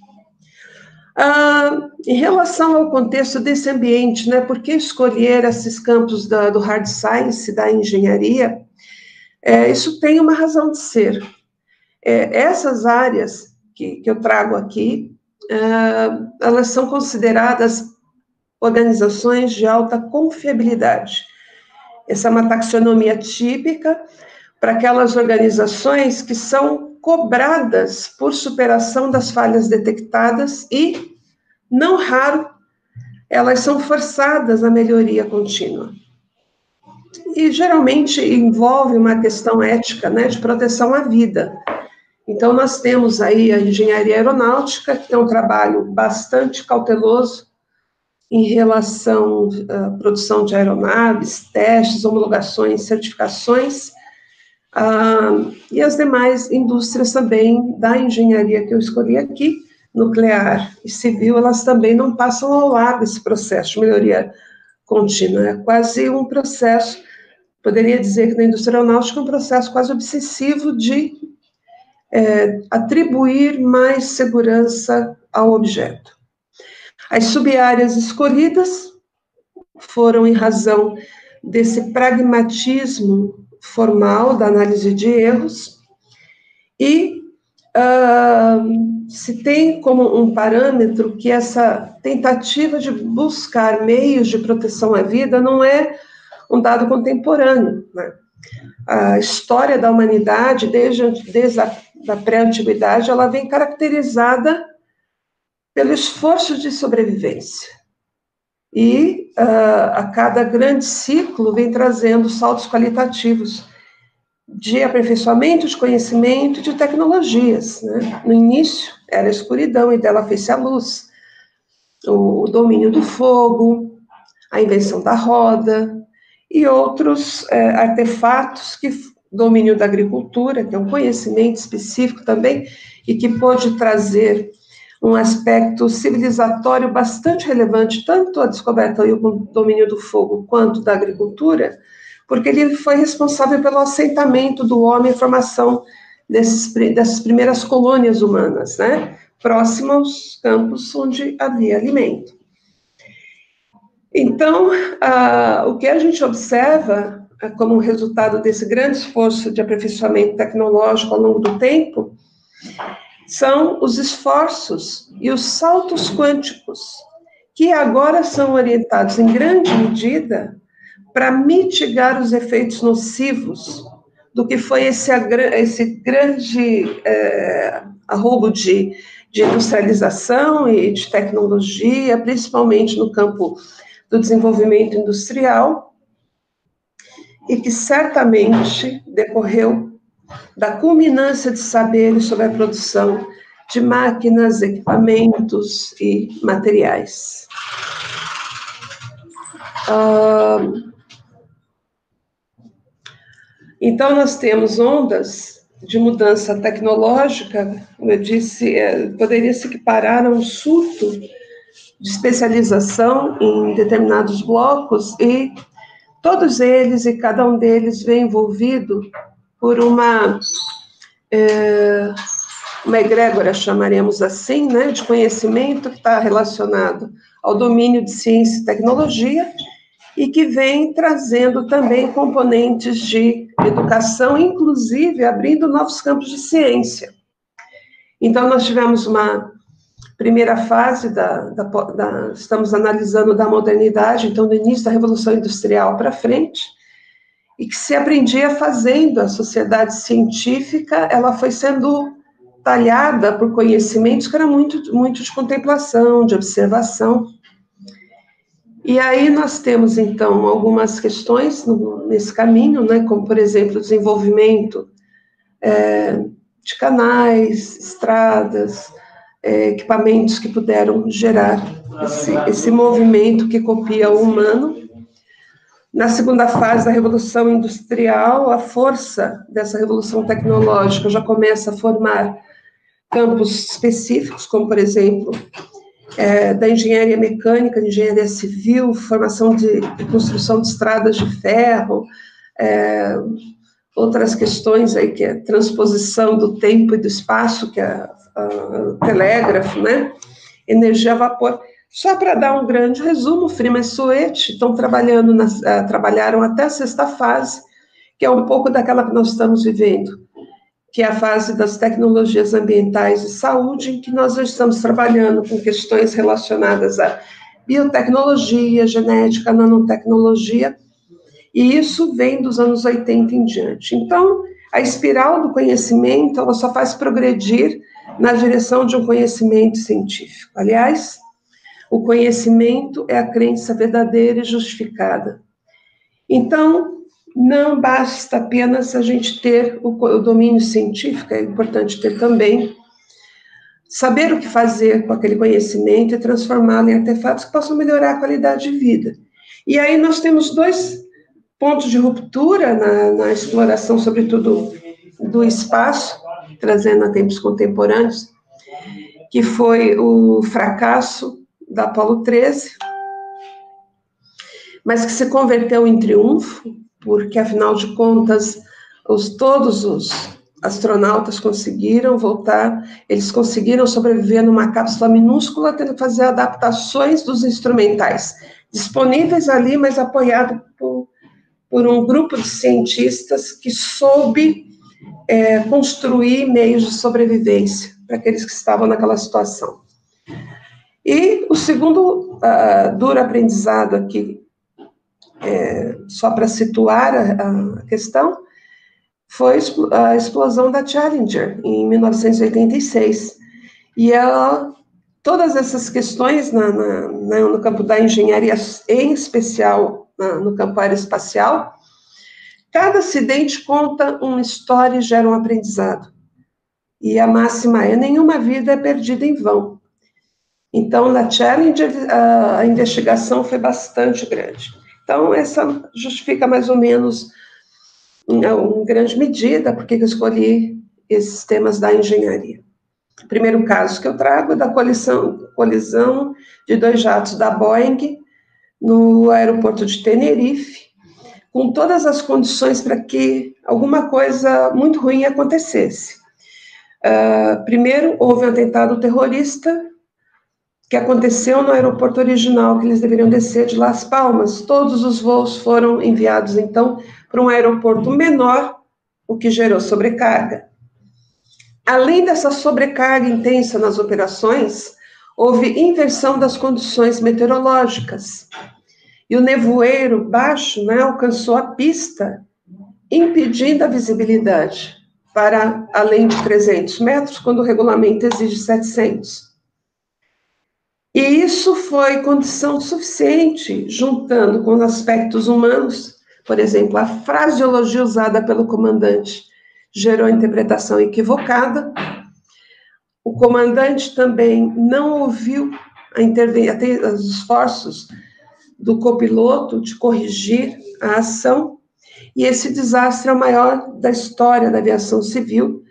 Em relação ao contexto desse ambiente, né, por que escolher esses campos do hard science, da engenharia? Isso tem uma razão de ser. Essas áreas que eu trago aqui, elas são consideradas organizações de alta confiabilidade. Essa é uma taxonomia típica para aquelas organizações que são cobradas por superação das falhas detectadas e, não raro, elas são forçadas à melhoria contínua. E, geralmente, envolve uma questão ética, né, de proteção à vida. Então, nós temos aí a engenharia aeronáutica, que é um trabalho bastante cauteloso em relação à produção de aeronaves, testes, homologações, certificações, e as demais indústrias também da engenharia que eu escolhi aqui, nuclear e civil, elas também não passam ao largo esse processo de melhoria contínua. É quase um processo, poderia dizer que na indústria aeronáutica é um processo quase obsessivo de atribuir mais segurança ao objeto. As sub-áreas escolhidas foram em razão desse pragmatismo formal da análise de erros, e se tem como um parâmetro que essa tentativa de buscar meios de proteção à vida não é um dado contemporâneo, né? A história da humanidade, desde a pré-antiguidade, ela vem caracterizada pelo esforço de sobrevivência. E a cada grande ciclo vem trazendo saltos qualitativos de aperfeiçoamento de conhecimento e de tecnologias, né? No início era a escuridão e dela fez-se a luz, o domínio do fogo, a invenção da roda e outros artefatos, domínio da agricultura, que é um conhecimento específico também e que pôde trazer um aspecto civilizatório bastante relevante, tanto a descoberta e o domínio do fogo quanto da agricultura, porque ele foi responsável pelo assentamento do homem e formação dessas primeiras colônias humanas, né, próximo aos campos onde havia alimento. Então, o que a gente observa como resultado desse grande esforço de aperfeiçoamento tecnológico ao longo do tempo, são os esforços e os saltos quânticos, que agora são orientados em grande medida para mitigar os efeitos nocivos do que foi esse grande arrobo de industrialização e de tecnologia, principalmente no campo do desenvolvimento industrial, e que certamente decorreu da culminância de saberes sobre a produção de máquinas, equipamentos e materiais. Então, nós temos ondas de mudança tecnológica, como eu disse, poderia se equiparar a um surto de especialização em determinados blocos, e todos eles e cada um deles vem envolvido por uma egrégora, chamaremos assim, né, de conhecimento que está relacionado ao domínio de ciência e tecnologia, e que vem trazendo também componentes de educação, inclusive abrindo novos campos de ciência. Então, nós tivemos uma primeira fase estamos analisando da modernidade, então, do início da Revolução Industrial para frente, e que se aprendia fazendo. A sociedade científica, ela foi sendo talhada por conhecimentos que eram muito de contemplação, de observação. E aí nós temos, então, algumas questões nesse caminho, né, como, por exemplo, o desenvolvimento de canais, estradas, equipamentos que puderam gerar esse movimento que copia o humano. Na segunda fase da Revolução Industrial, a força dessa revolução tecnológica já começa a formar campos específicos, como, por exemplo, da engenharia mecânica, de engenharia civil, formação de construção de estradas de ferro, outras questões aí, que é a transposição do tempo e do espaço, que é o telégrafo, né? Energia a vapor. Só para dar um grande resumo, Freeman e Soet trabalharam até a sexta fase, que é um pouco daquela que nós estamos vivendo, que é a fase das tecnologias ambientais e saúde, em que nós estamos trabalhando com questões relacionadas à biotecnologia, genética, nanotecnologia, e isso vem dos anos 80 em diante. Então, a espiral do conhecimento, ela só faz progredir na direção de um conhecimento científico. Aliás, o conhecimento é a crença verdadeira e justificada. Então, não basta apenas a gente ter o domínio científico, é importante ter também, saber o que fazer com aquele conhecimento e transformá-lo em artefatos que possam melhorar a qualidade de vida. E aí nós temos dois pontos de ruptura na exploração, sobretudo do espaço, trazendo a tempos contemporâneos, que foi o fracasso da Apollo 13, mas que se converteu em triunfo, porque, afinal de contas, todos os astronautas conseguiram voltar, eles conseguiram sobreviver numa cápsula minúscula, tendo que fazer adaptações dos instrumentais disponíveis ali, mas apoiado por um grupo de cientistas que soube construir meios de sobrevivência para aqueles que estavam naquela situação. E o segundo duro aprendizado aqui, só para situar a questão, foi a explosão da Challenger, em 1986. E todas essas questões no campo da engenharia, em especial no campo aeroespacial, cada acidente conta uma história e gera um aprendizado. E a máxima é: nenhuma vida é perdida em vão. Então, na Challenger, a investigação foi bastante grande. Então, essa justifica mais ou menos, em grande medida, porque eu escolhi esses temas da engenharia. O primeiro caso que eu trago é da colisão de 2 jatos da Boeing no aeroporto de Tenerife, com todas as condições para que alguma coisa muito ruim acontecesse. Primeiro, houve um atentado terrorista que aconteceu no aeroporto original, que eles deveriam descer de Las Palmas. Todos os voos foram enviados, então, para um aeroporto menor, o que gerou sobrecarga. Além dessa sobrecarga intensa nas operações, houve inversão das condições meteorológicas. E o nevoeiro baixo, né, alcançou a pista, impedindo a visibilidade para além de 300 metros, quando o regulamento exige 700. E isso foi condição suficiente, juntando com os aspectos humanos, por exemplo, a fraseologia usada pelo comandante gerou interpretação equivocada. O comandante também não ouviu os esforços do copiloto de corrigir a ação, e esse desastre é o maior da história da aviação civil,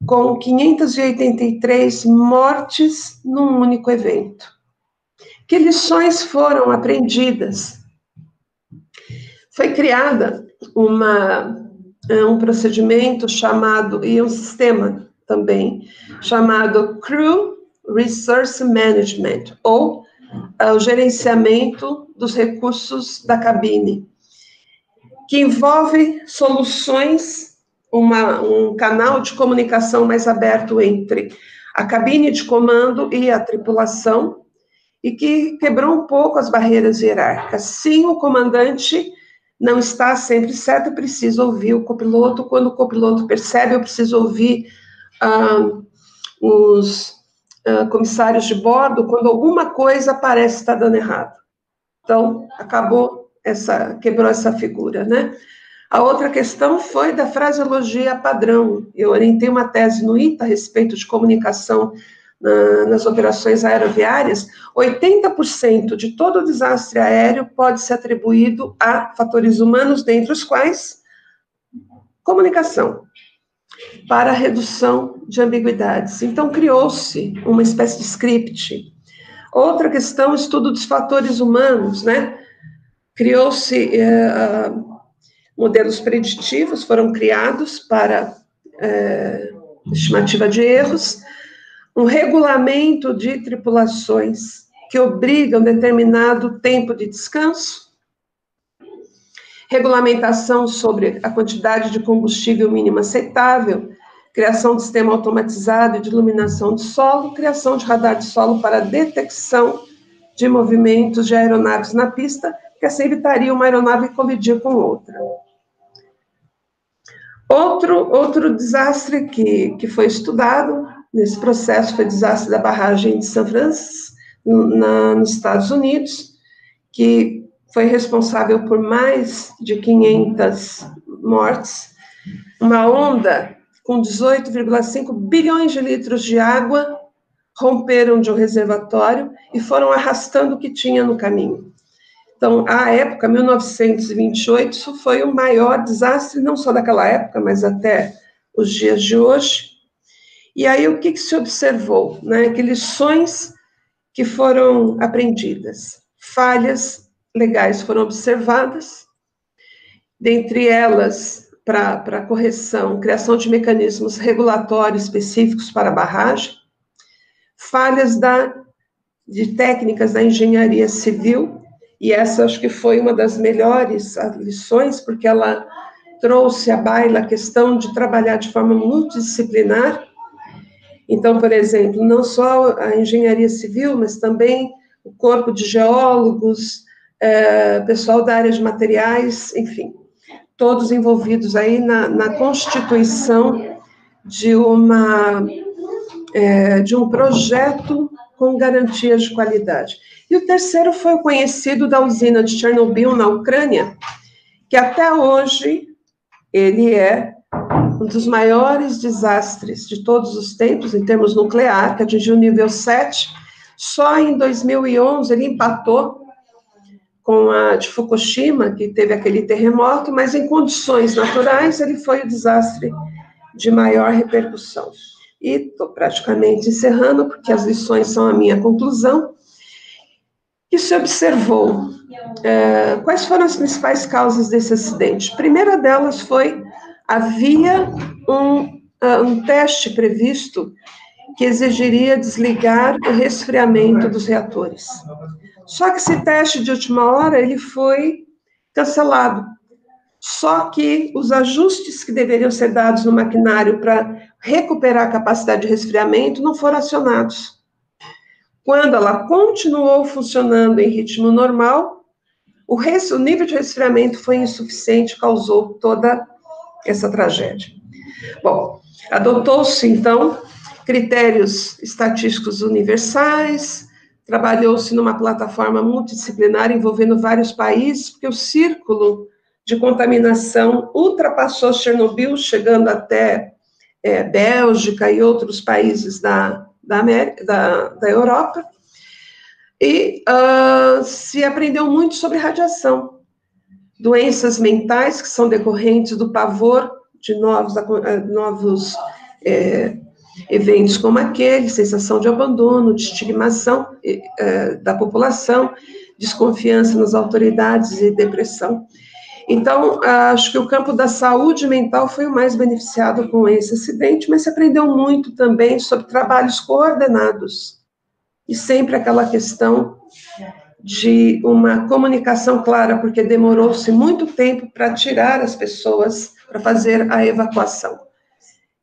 com 583 mortes num único evento. Que lições foram aprendidas? Foi criada um procedimento chamado, e um sistema também, chamado Crew Resource Management, ou o gerenciamento dos recursos da cabine, que envolve soluções, um canal de comunicação mais aberto entre a cabine de comando e a tripulação, e que quebrou um pouco as barreiras hierárquicas. Sim, o comandante não está sempre certo, precisa ouvir o copiloto. Quando o copiloto percebe, eu preciso ouvir os comissários de bordo, quando alguma coisa parece estar dando errado. Então, quebrou essa figura, né? A outra questão foi da fraseologia padrão. Eu orientei uma tese no ITA a respeito de comunicação nas operações aeroviárias. 80% de todo desastre aéreo pode ser atribuído a fatores humanos, dentre os quais comunicação, para redução de ambiguidades. Então, criou-se uma espécie de script. Outra questão, estudo dos fatores humanos, né? Criou-se modelos preditivos, foram criados para estimativa de erros, um regulamento de tripulações que obriga um determinado tempo de descanso, regulamentação sobre a quantidade de combustível mínima aceitável, criação de sistema automatizado de iluminação de solo, criação de radar de solo para detecção de movimentos de aeronaves na pista, que assim evitaria uma aeronave colidir com outra. Outro desastre que foi estudado nesse processo foi o desastre da barragem de São Francisco, nos Estados Unidos, que foi responsável por mais de 500 mortes, uma onda com 18,5 bilhões de litros de água romperam de um reservatório e foram arrastando o que tinha no caminho. Então, à época, 1928, isso foi o maior desastre, não só daquela época, mas até os dias de hoje. E aí, o que se observou? Né? Que lições que foram aprendidas, falhas legais foram observadas, dentre elas, para correção, criação de mecanismos regulatórios específicos para a barragem, falhas de técnicas da engenharia civil, e essa acho que foi uma das melhores lições, porque ela trouxe à baila a questão de trabalhar de forma multidisciplinar. Então, por exemplo, não só a engenharia civil, mas também o corpo de geólogos, pessoal da área de materiais, enfim, todos envolvidos aí na constituição de um projeto com garantias de qualidade. E o terceiro foi o conhecido da usina de Chernobyl, na Ucrânia, que até hoje ele é um dos maiores desastres de todos os tempos, em termos nuclear, que atingiu o nível 7. Só em 2011 ele empatou com a de Fukushima, que teve aquele terremoto, mas em condições naturais ele foi o desastre de maior repercussão. E estou praticamente encerrando, porque as lições são a minha conclusão. Que se observou, quais foram as principais causas desse acidente? A primeira delas foi, havia um teste previsto que exigiria desligar o resfriamento dos reatores. Só que esse teste de última hora, ele foi cancelado. Só que os ajustes que deveriam ser dados no maquinário para recuperar a capacidade de resfriamento não foram acionados. Quando ela continuou funcionando em ritmo normal, o nível de resfriamento foi insuficiente, causou toda essa tragédia. Bom, adotou-se, então, critérios estatísticos universais, trabalhou-se numa plataforma multidisciplinar envolvendo vários países, porque o círculo de contaminação ultrapassou Chernobyl, chegando até Bélgica e outros países da Europa, e se aprendeu muito sobre radiação, doenças mentais que são decorrentes do pavor de novos eventos como aquele, sensação de abandono, de estigmação da população, desconfiança nas autoridades e depressão. Então, acho que o campo da saúde mental foi o mais beneficiado com esse acidente, mas se aprendeu muito também sobre trabalhos coordenados, e sempre aquela questão de uma comunicação clara, porque demorou-se muito tempo para tirar as pessoas, para fazer a evacuação.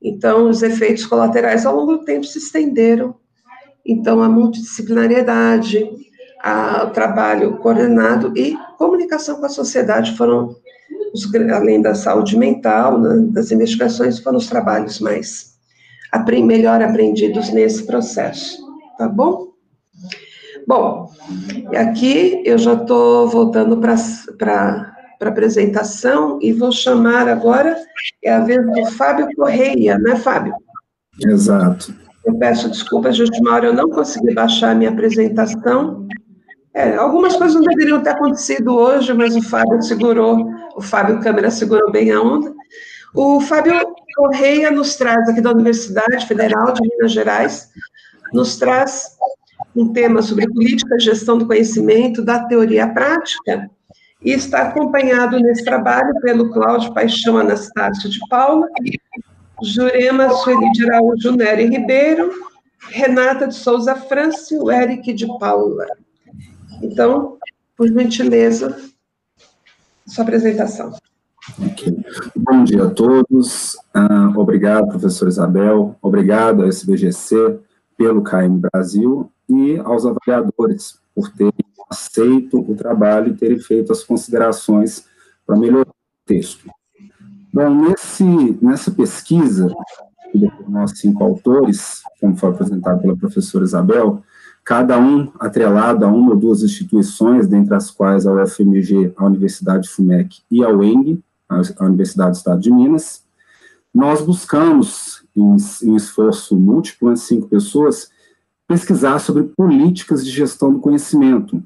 Então, os efeitos colaterais ao longo do tempo se estenderam. Então, a multidisciplinariedade, o trabalho coordenado e comunicação com a sociedade foram, além da saúde mental, né, das investigações, foram os trabalhos melhor aprendidos nesse processo, tá bom? Bom, aqui eu já estou voltando para a apresentação e vou chamar agora, é a vez do Fábio Correia, né, Fábio? Exato. Eu peço desculpas, de última hora eu não consegui baixar a minha apresentação. Algumas coisas não deveriam ter acontecido hoje, mas o Fábio Câmara segurou bem a onda. O Fábio Correia nos traz, aqui da Universidade Federal de Minas Gerais, nos traz um tema sobre política e gestão do conhecimento, da teoria à prática, e está acompanhado nesse trabalho pelo Cláudio Paixão Anastácio de Paula, Jurema Sueli de Araújo Nery Ribeiro, Renata de Souza França e o Eric de Paula. Então, por gentileza, sua apresentação. Okay. Bom dia a todos. Obrigado, professor Isabel. Obrigado ao SBGC pelo KM Brasil e aos avaliadores por terem aceito o trabalho e terem feito as considerações para melhorar o texto. Bom, nessa pesquisa, nós 5 autores, como foi apresentado pela professora Isabel, cada um atrelado a uma ou duas instituições, dentre as quais a UFMG, a Universidade FUMEC e a UENG, a Universidade do Estado de Minas, nós buscamos, em esforço múltiplo, 5 pessoas, pesquisar sobre políticas de gestão do conhecimento.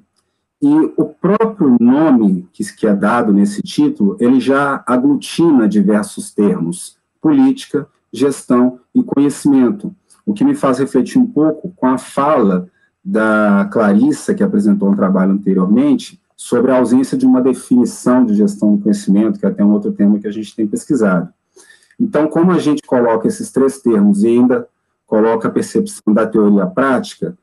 E o próprio nome que é dado nesse título, ele já aglutina diversos termos: política, gestão e conhecimento, o que me faz refletir um pouco com a fala da Clarissa, que apresentou um trabalho anteriormente, sobre a ausência de uma definição de gestão do conhecimento, que é até um outro tema que a gente tem pesquisado. Então, como a gente coloca esses 3 termos e ainda coloca a percepção da teoria prática,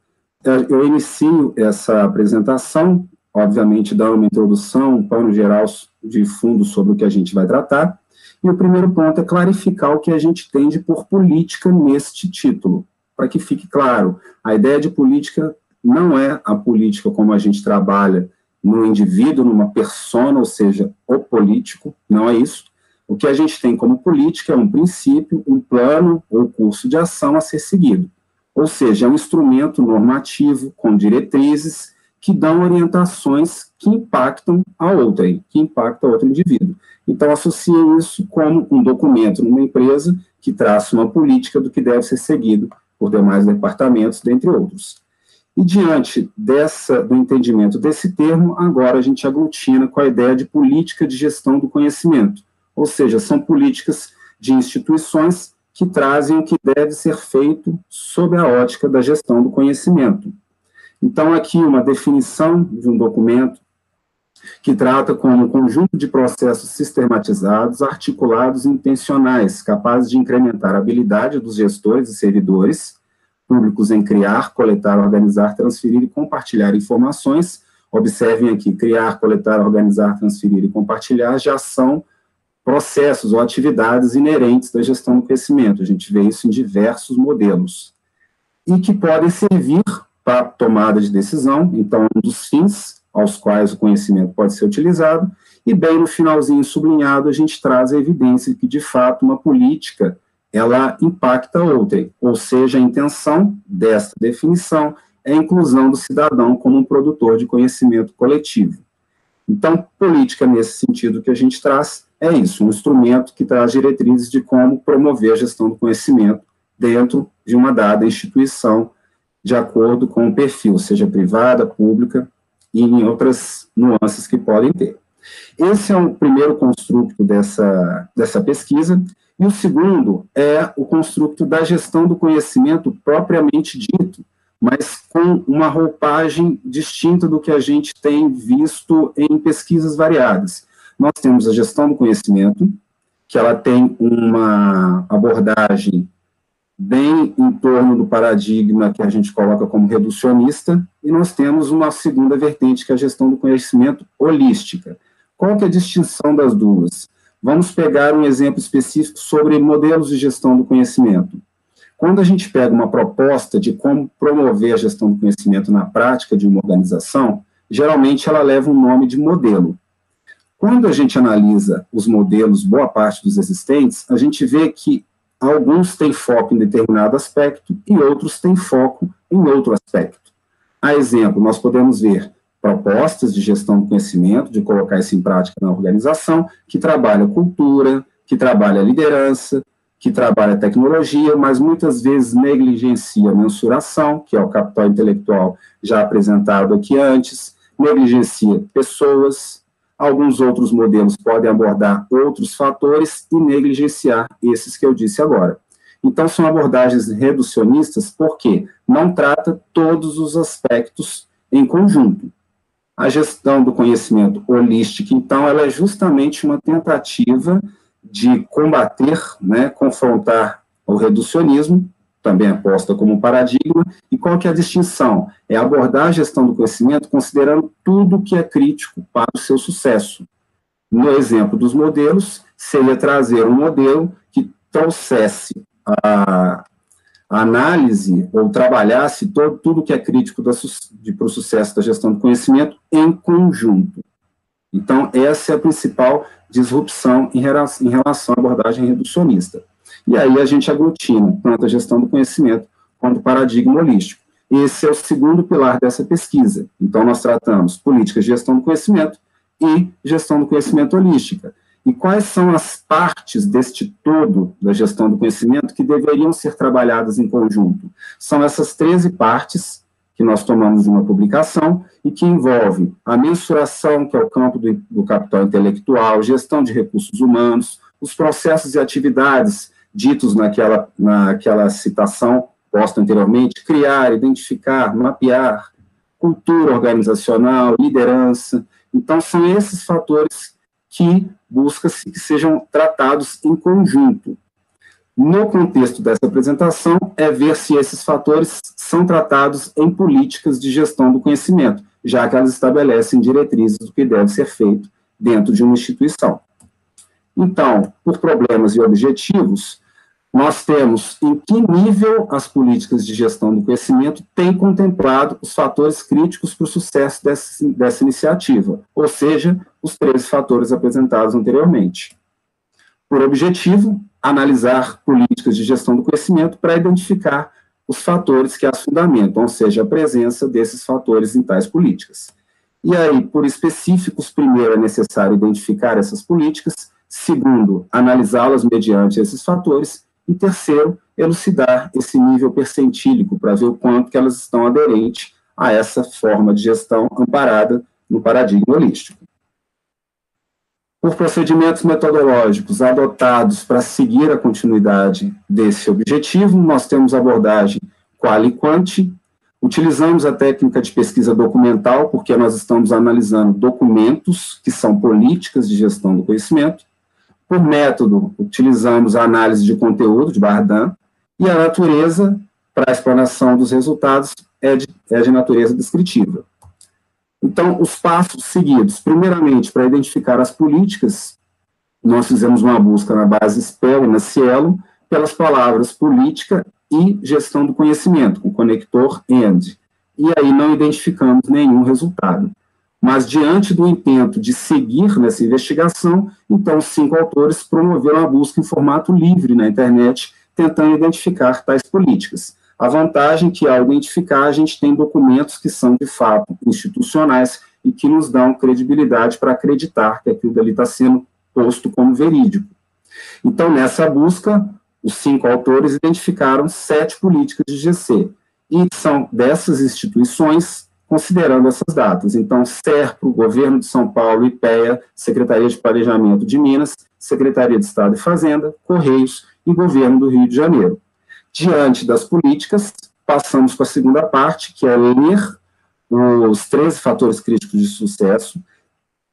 eu inicio essa apresentação, obviamente dando uma introdução, um pano geral de fundo sobre o que a gente vai tratar, e o primeiro ponto é clarificar o que a gente entende por política neste título, para que fique claro, a ideia de política não é a política como a gente trabalha no indivíduo, numa persona, ou seja, o político, não é isso. O que a gente tem como política é um princípio, um plano ou curso de ação a ser seguido. Ou seja, é um instrumento normativo com diretrizes que dão orientações que impactam a outrem, que impactam outro indivíduo. Então, associa isso como um documento numa empresa que traça uma política do que deve ser seguido por demais departamentos, dentre outros. E diante do entendimento desse termo, agora a gente aglutina com a ideia de política de gestão do conhecimento, ou seja, são políticas de instituições que trazem o que deve ser feito sob a ótica da gestão do conhecimento. Então, aqui uma definição de um documento que trata como um conjunto de processos sistematizados, articulados e intencionais, capazes de incrementar a habilidade dos gestores e servidores públicos em criar, coletar, organizar, transferir e compartilhar informações. Observem aqui, criar, coletar, organizar, transferir e compartilhar já são processos ou atividades inerentes da gestão do conhecimento. A gente vê isso em diversos modelos. E que podem servir para a tomada de decisão, então, um dos fins aos quais o conhecimento pode ser utilizado, e bem no finalzinho sublinhado, a gente traz a evidência de que, de fato, uma política, ela impacta outra, ou seja, a intenção desta definição é a inclusão do cidadão como um produtor de conhecimento coletivo. Então, política, nesse sentido que a gente traz, é isso, um instrumento que traz diretrizes de como promover a gestão do conhecimento dentro de uma dada instituição, de acordo com o perfil, seja privada, pública, e em outras nuances que podem ter. Esse é o primeiro construto dessa pesquisa, e o segundo é o construto da gestão do conhecimento propriamente dito, mas com uma roupagem distinta do que a gente tem visto em pesquisas variadas. Nós temos a gestão do conhecimento, que ela tem uma abordagem bem em torno do paradigma que a gente coloca como reducionista, e nós temos uma segunda vertente, que é a gestão do conhecimento holística. Qual que é a distinção das duas? Vamos pegar um exemplo específico sobre modelos de gestão do conhecimento. Quando a gente pega uma proposta de como promover a gestão do conhecimento na prática de uma organização, geralmente ela leva um nome de modelo. Quando a gente analisa os modelos, boa parte dos existentes, a gente vê que alguns têm foco em determinado aspecto e outros têm foco em outro aspecto. A exemplo, nós podemos ver propostas de gestão do conhecimento, de colocar isso em prática na organização, que trabalha cultura, que trabalha liderança, que trabalha tecnologia, mas muitas vezes negligencia a mensuração, que é o capital intelectual já apresentado aqui antes, negligencia pessoas. Alguns outros modelos podem abordar outros fatores e negligenciar esses que eu disse agora. Então, são abordagens reducionistas porque não trata todos os aspectos em conjunto. A gestão do conhecimento holística, então, ela é justamente uma tentativa de combater, confrontar o reducionismo, também aposta como paradigma, e qual que é a distinção? É abordar a gestão do conhecimento considerando tudo que é crítico para o seu sucesso. No exemplo dos modelos, seria trazer um modelo que trouxesse a análise, ou trabalhasse tudo que é crítico para o sucesso da gestão do conhecimento em conjunto. Então, essa é a principal disrupção em relação à abordagem reducionista. E aí a gente aglutina tanto a gestão do conhecimento quanto o paradigma holístico. Esse é o segundo pilar dessa pesquisa. Então, nós tratamos políticas de gestão do conhecimento e gestão do conhecimento holística. E quais são as partes deste todo da gestão do conhecimento que deveriam ser trabalhadas em conjunto? São essas 13 partes que nós tomamos de uma publicação e que envolve a mensuração, que é o campo do capital intelectual, gestão de recursos humanos, os processos e atividades ditos naquela citação posta anteriormente, criar, identificar, mapear, cultura organizacional, liderança. Então, são esses fatores que busca-se que sejam tratados em conjunto. No contexto dessa apresentação, é ver se esses fatores são tratados em políticas de gestão do conhecimento, já que elas estabelecem diretrizes do que deve ser feito dentro de uma instituição. Então, por problemas e objetivos, nós temos em que nível as políticas de gestão do conhecimento têm contemplado os fatores críticos para o sucesso dessa iniciativa, ou seja, os 13 fatores apresentados anteriormente. Por objetivo, analisar políticas de gestão do conhecimento para identificar os fatores que as fundamentam, ou seja, a presença desses fatores em tais políticas. E aí, por específicos, primeiro é necessário identificar essas políticas, segundo, analisá-las mediante esses fatores, e terceiro, elucidar esse nível percentílico para ver o quanto que elas estão aderentes a essa forma de gestão amparada no paradigma holístico. Por procedimentos metodológicos adotados para seguir a continuidade desse objetivo, nós temos a abordagem quali e quanti, utilizamos a técnica de pesquisa documental, porque nós estamos analisando documentos que são políticas de gestão do conhecimento. Por método, utilizamos a análise de conteúdo, de Bardan, e a natureza, para a explanação dos resultados, é de natureza descritiva. Então, os passos seguidos, primeiramente, para identificar as políticas nós fizemos uma busca na base SPEL e na Cielo pelas palavras política e gestão do conhecimento, com o conector AND. E aí não identificamos nenhum resultado. Mas, diante do intento de seguir nessa investigação, então, os 5 autores promoveram a busca em formato livre na internet, tentando identificar tais políticas. A vantagem é que, ao identificar, a gente tem documentos que são, de fato, institucionais e que nos dão credibilidade para acreditar que aquilo dali está sendo posto como verídico. Então, nessa busca, os 5 autores identificaram 7 políticas de GC, e são dessas instituições, considerando essas datas. Então, SERPRO, Governo de São Paulo, IPEA, Secretaria de Planejamento de Minas, Secretaria de Estado e Fazenda, Correios e Governo do Rio de Janeiro. Diante das políticas, passamos para a segunda parte, que é ler os 13 fatores críticos de sucesso,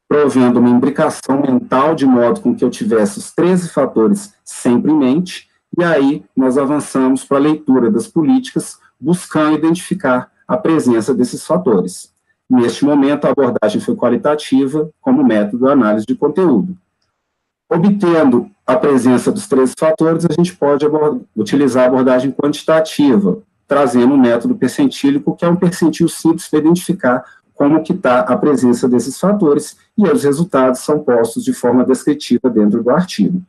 provendo uma imbricação mental de modo com que eu tivesse os 13 fatores sempre em mente, e aí nós avançamos para a leitura das políticas, buscando identificar a presença desses fatores. Neste momento, a abordagem foi qualitativa, como método de análise de conteúdo. Obtendo a presença dos 13 fatores, a gente pode utilizar a abordagem quantitativa, trazendo o método percentílico, que é um percentil simples para identificar como que está a presença desses fatores, e os resultados são postos de forma descritiva dentro do artigo.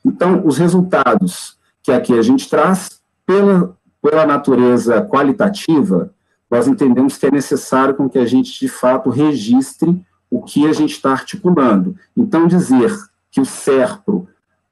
Então, os resultados que aqui a gente traz, pela natureza qualitativa, nós entendemos que é necessário com que a gente, de fato, registre o que a gente está articulando. Então, dizer que o SERPRO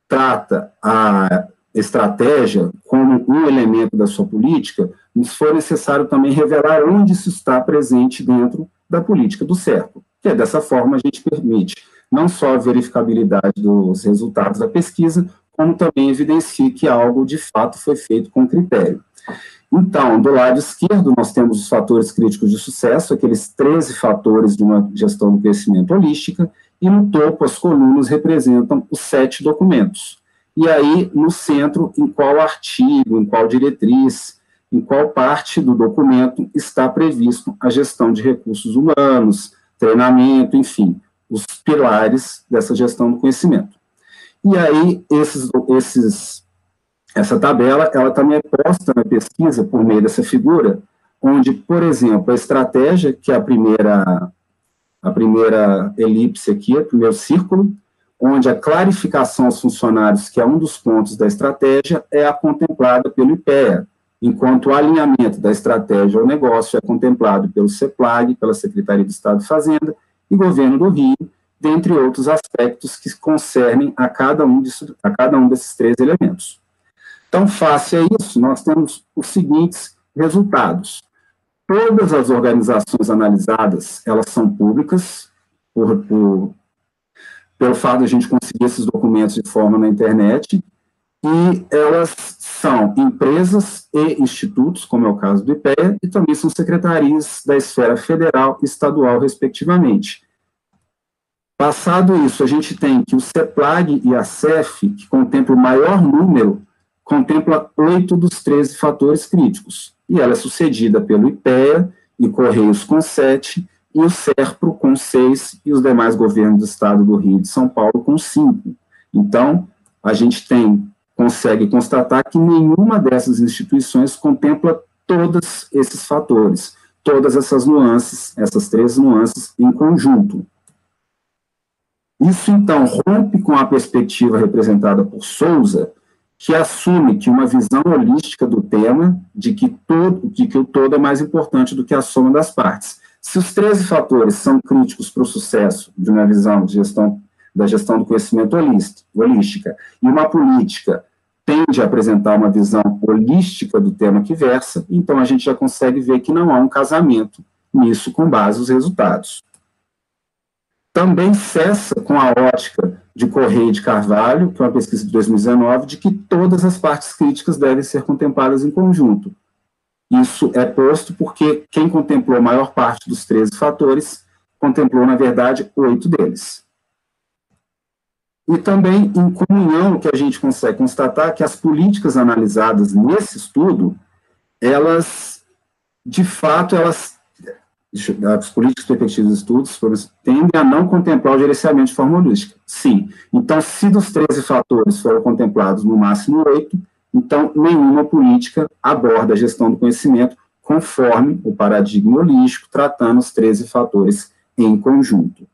trata a estratégia como um elemento da sua política, nos foi necessário também revelar onde isso está presente dentro da política do SERPRO, que é dessa forma a gente permite não só a verificabilidade dos resultados da pesquisa, como também evidencia que algo, de fato, foi feito com critério. Então, do lado esquerdo, nós temos os fatores críticos de sucesso, aqueles 13 fatores de uma gestão do conhecimento holística, e no topo, as colunas representam os 7 documentos. E aí, no centro, em qual artigo, em qual diretriz, em qual parte do documento está previsto a gestão de recursos humanos, treinamento, enfim, os pilares dessa gestão do conhecimento. E aí, essa tabela, ela também é posta na pesquisa por meio dessa figura, onde, por exemplo, a estratégia, que é a primeira elipse aqui, o primeiro círculo, onde a clarificação aos funcionários, que é um dos pontos da estratégia, é a contemplada pelo IPEA, enquanto o alinhamento da estratégia ao negócio é contemplado pelo CEPLAG, pela Secretaria de Estado e Fazenda, e Governo do Rio, dentre outros aspectos que concernem a cada um desses 3 elementos. Então, face a isso, nós temos os seguintes resultados. Todas as organizações analisadas, elas são públicas, pelo fato de a gente conseguir esses documentos de forma na internet, e elas são empresas e institutos, como é o caso do IPEA, e também são secretarias da esfera federal e estadual, respectivamente. Passado isso, a gente tem que o CEPLAG e a CEF, que contemplam o maior número, contempla 8 dos 13 fatores críticos, e ela é sucedida pelo IPEA e Correios com 7, e o SERPRO com 6, e os demais governos do Estado do Rio e de São Paulo com 5. Então, a gente consegue constatar que nenhuma dessas instituições contempla todos esses fatores, todas essas nuances, essas 3 nuances em conjunto. Isso, então, rompe com a perspectiva representada por Souza, que assume que uma visão holística do tema, de que o todo é mais importante do que a soma das partes. Se os 13 fatores são críticos para o sucesso de uma visão da gestão do conhecimento holística, e uma política tende a apresentar uma visão holística do tema que versa, então a gente já consegue ver que não há um casamento nisso com base nos resultados. Também cessa com a ótica de Correia de Carvalho, que é uma pesquisa de 2019, de que todas as partes críticas devem ser contempladas em conjunto. Isso é posto porque quem contemplou a maior parte dos 13 fatores, contemplou, na verdade, 8 deles. E também, em comunhão, que a gente consegue constatar que as políticas analisadas nesse estudo, elas, de fato, elas as políticas, perspectivas e estudos tendem a não contemplar o gerenciamento de forma holística. Sim. Então, se dos 13 fatores foram contemplados no máximo 8, então nenhuma política aborda a gestão do conhecimento conforme o paradigma holístico, tratando os 13 fatores em conjunto.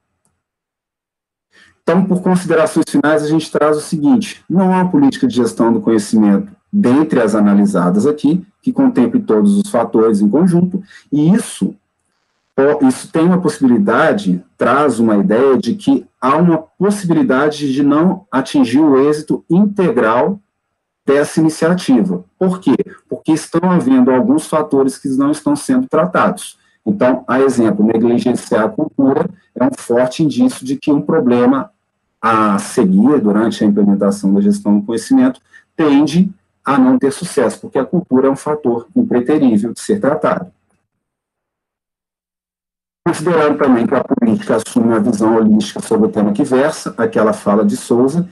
Então, por considerações finais, a gente traz o seguinte: não há uma política de gestão do conhecimento, dentre as analisadas aqui, que contemple todos os fatores em conjunto, e isso tem uma possibilidade, traz uma ideia de que há uma possibilidade de não atingir o êxito integral dessa iniciativa. Por quê? Porque estão havendo alguns fatores que não estão sendo tratados. Então, a exemplo, negligenciar a cultura é um forte indício de que um problema a seguir durante a implementação da gestão do conhecimento tende a não ter sucesso, porque a cultura é um fator impreterível de ser tratado. Considerando também que a política assume uma visão holística sobre o tema que versa, aquela fala de Souza,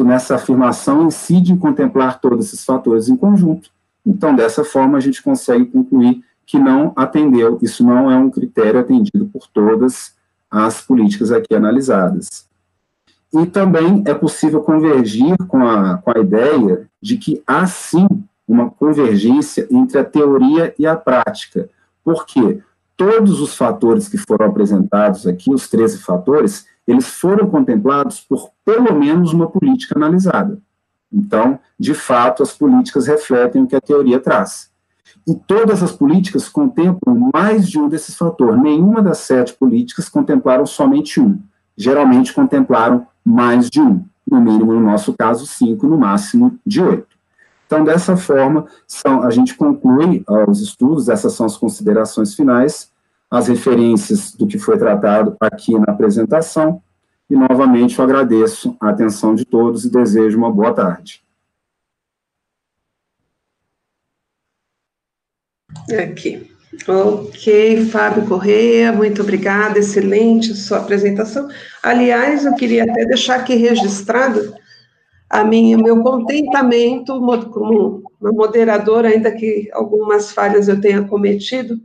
nessa afirmação incide em contemplar todos esses fatores em conjunto. Então, dessa forma, a gente consegue concluir que não atendeu, isso não é um critério atendido por todas as políticas aqui analisadas. E também é possível convergir com a ideia de que há, sim, uma convergência entre a teoria e a prática. Por quê? Todos os fatores que foram apresentados aqui, os 13 fatores, eles foram contemplados por pelo menos uma política analisada. Então, de fato, as políticas refletem o que a teoria traz. E todas as políticas contemplam mais de um desses fatores. Nenhuma das 7 políticas contemplaram somente um. Geralmente contemplaram mais de um. No mínimo, no nosso caso, 5, no máximo de 8. Então, dessa forma, a gente conclui os estudos, essas são as considerações finais, as referências do que foi tratado aqui na apresentação, e, novamente, eu agradeço a atenção de todos e desejo uma boa tarde. Aqui. Ok, Fábio Correia, muito obrigada, excelente sua apresentação. Aliás, eu queria até deixar aqui registrado o meu contentamento como uma moderadora, ainda que algumas falhas eu tenha cometido,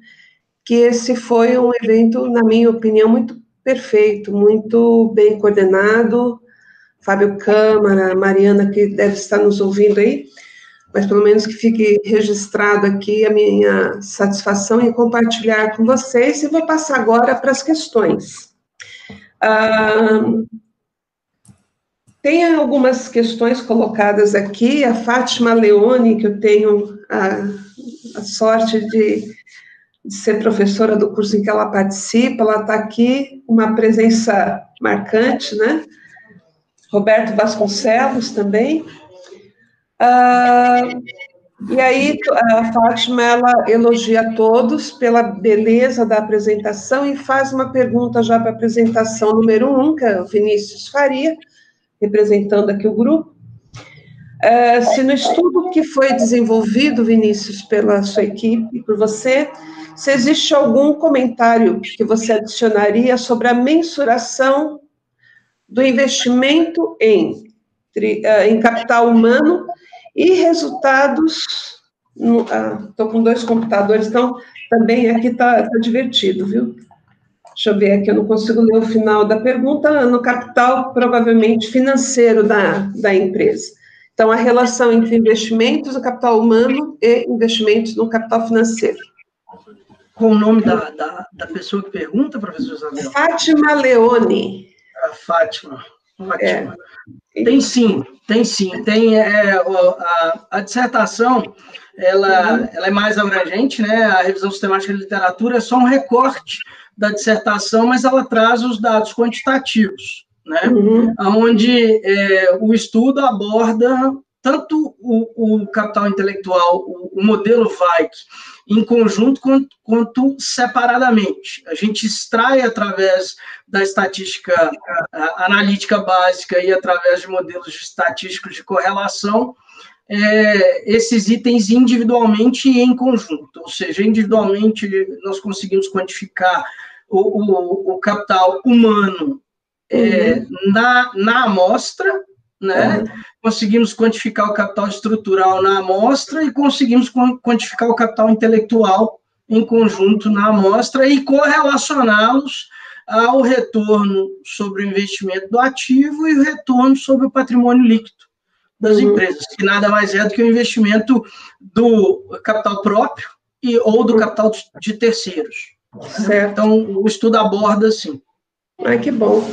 que esse foi um evento, na minha opinião, muito perfeito, muito bem coordenado. Fábio Câmara, Mariana, que deve estar nos ouvindo aí, mas pelo menos que fique registrado aqui a minha satisfação em compartilhar com vocês, e vou passar agora para as questões. Tem algumas questões colocadas aqui, a Fátima Leone, que eu tenho a sorte de ser professora do curso em que ela participa, ela está aqui, uma presença marcante, né? Roberto Vasconcelos também. E aí, a Fátima, ela elogia a todos pela beleza da apresentação e faz uma pergunta já para a apresentação número 1, que é o Vinícius Faria, representando aqui o grupo. Se no estudo que foi desenvolvido, Vinícius, pela sua equipe, por você, se existe algum comentário que você adicionaria sobre a mensuração do investimento em capital humano e resultados... Estou com 2 computadores, então também aqui está divertido, viu? Deixa eu ver aqui, eu não consigo ler o final da pergunta, no capital, provavelmente, financeiro da empresa. Então, a relação entre investimentos no capital humano e investimentos no capital financeiro. Qual o nome da pessoa que pergunta, professor Isabel? Fátima Leone. A Fátima, ótimo. Tem sim. A dissertação, ela é mais abrangente, né? A revisão sistemática de literatura é só um recorte da dissertação, mas ela traz os dados quantitativos, né? Onde o estudo aborda tanto o capital intelectual, o modelo Weik, em conjunto quanto separadamente. A gente extrai através da estatística analítica básica e através de modelos estatísticos de correlação esses itens individualmente e em conjunto, ou seja, individualmente nós conseguimos quantificar o capital humano na amostra, né? Conseguimos quantificar o capital estrutural na amostra e conseguimos quantificar o capital intelectual em conjunto na amostra e correlacioná-los ao retorno sobre o investimento do ativo e o retorno sobre o patrimônio líquido das empresas, que nada mais é do que o investimento do capital próprio ou do capital de terceiros. Certo. Então, o estudo aborda assim. Ai, que bom.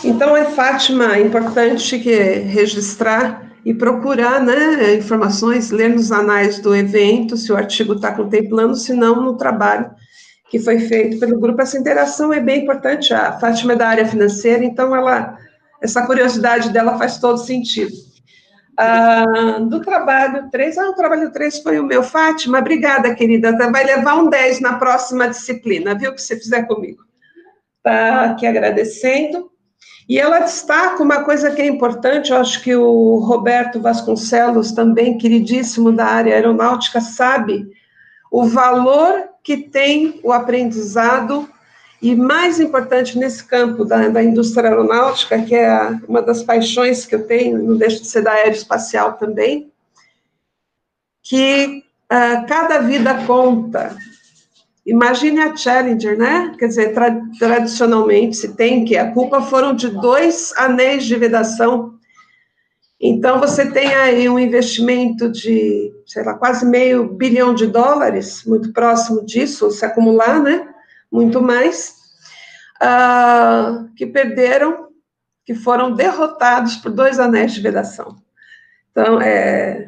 Então, Fátima, é importante registrar e procurar, né, informações, ler nos anais do evento, se o artigo está contemplando, se não, no trabalho que foi feito pelo grupo. Essa interação é bem importante. A Fátima é da área financeira, então essa curiosidade dela faz todo sentido. Do trabalho 3, o trabalho 3 foi o meu. Fátima, obrigada, querida, vai levar um 10 na próxima disciplina, viu, que você fizer comigo. Está aqui agradecendo. E ela destaca uma coisa que é importante, eu acho que o Roberto Vasconcelos, também queridíssimo da área aeronáutica, sabe o valor que tem o aprendizado, e mais importante nesse campo da indústria aeronáutica, que é uma das paixões que eu tenho, não deixa de ser da aeroespacial também, que cada vida conta. Imagine a Challenger, né? Quer dizer, tradicionalmente se tem que a culpa foram de 2 anéis de vedação. Então, você tem aí um investimento de, sei lá, quase $500 bilhão, muito próximo disso, se acumular, né? Muito mais, que perderam, que foram derrotados por 2 anéis de vedação. Então, é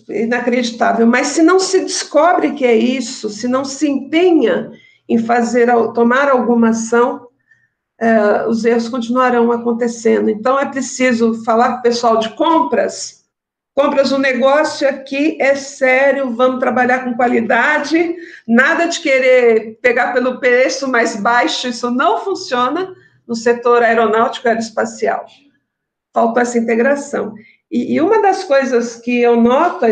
inacreditável, mas se não se descobre que é isso, se não se empenha em tomar alguma ação, os erros continuarão acontecendo. Então, é preciso falar com o pessoal de compras, o negócio aqui é sério, vamos trabalhar com qualidade, nada de querer pegar pelo preço mais baixo, isso não funciona no setor aeronáutico e aeroespacial. Faltou essa integração. E uma das coisas que eu noto,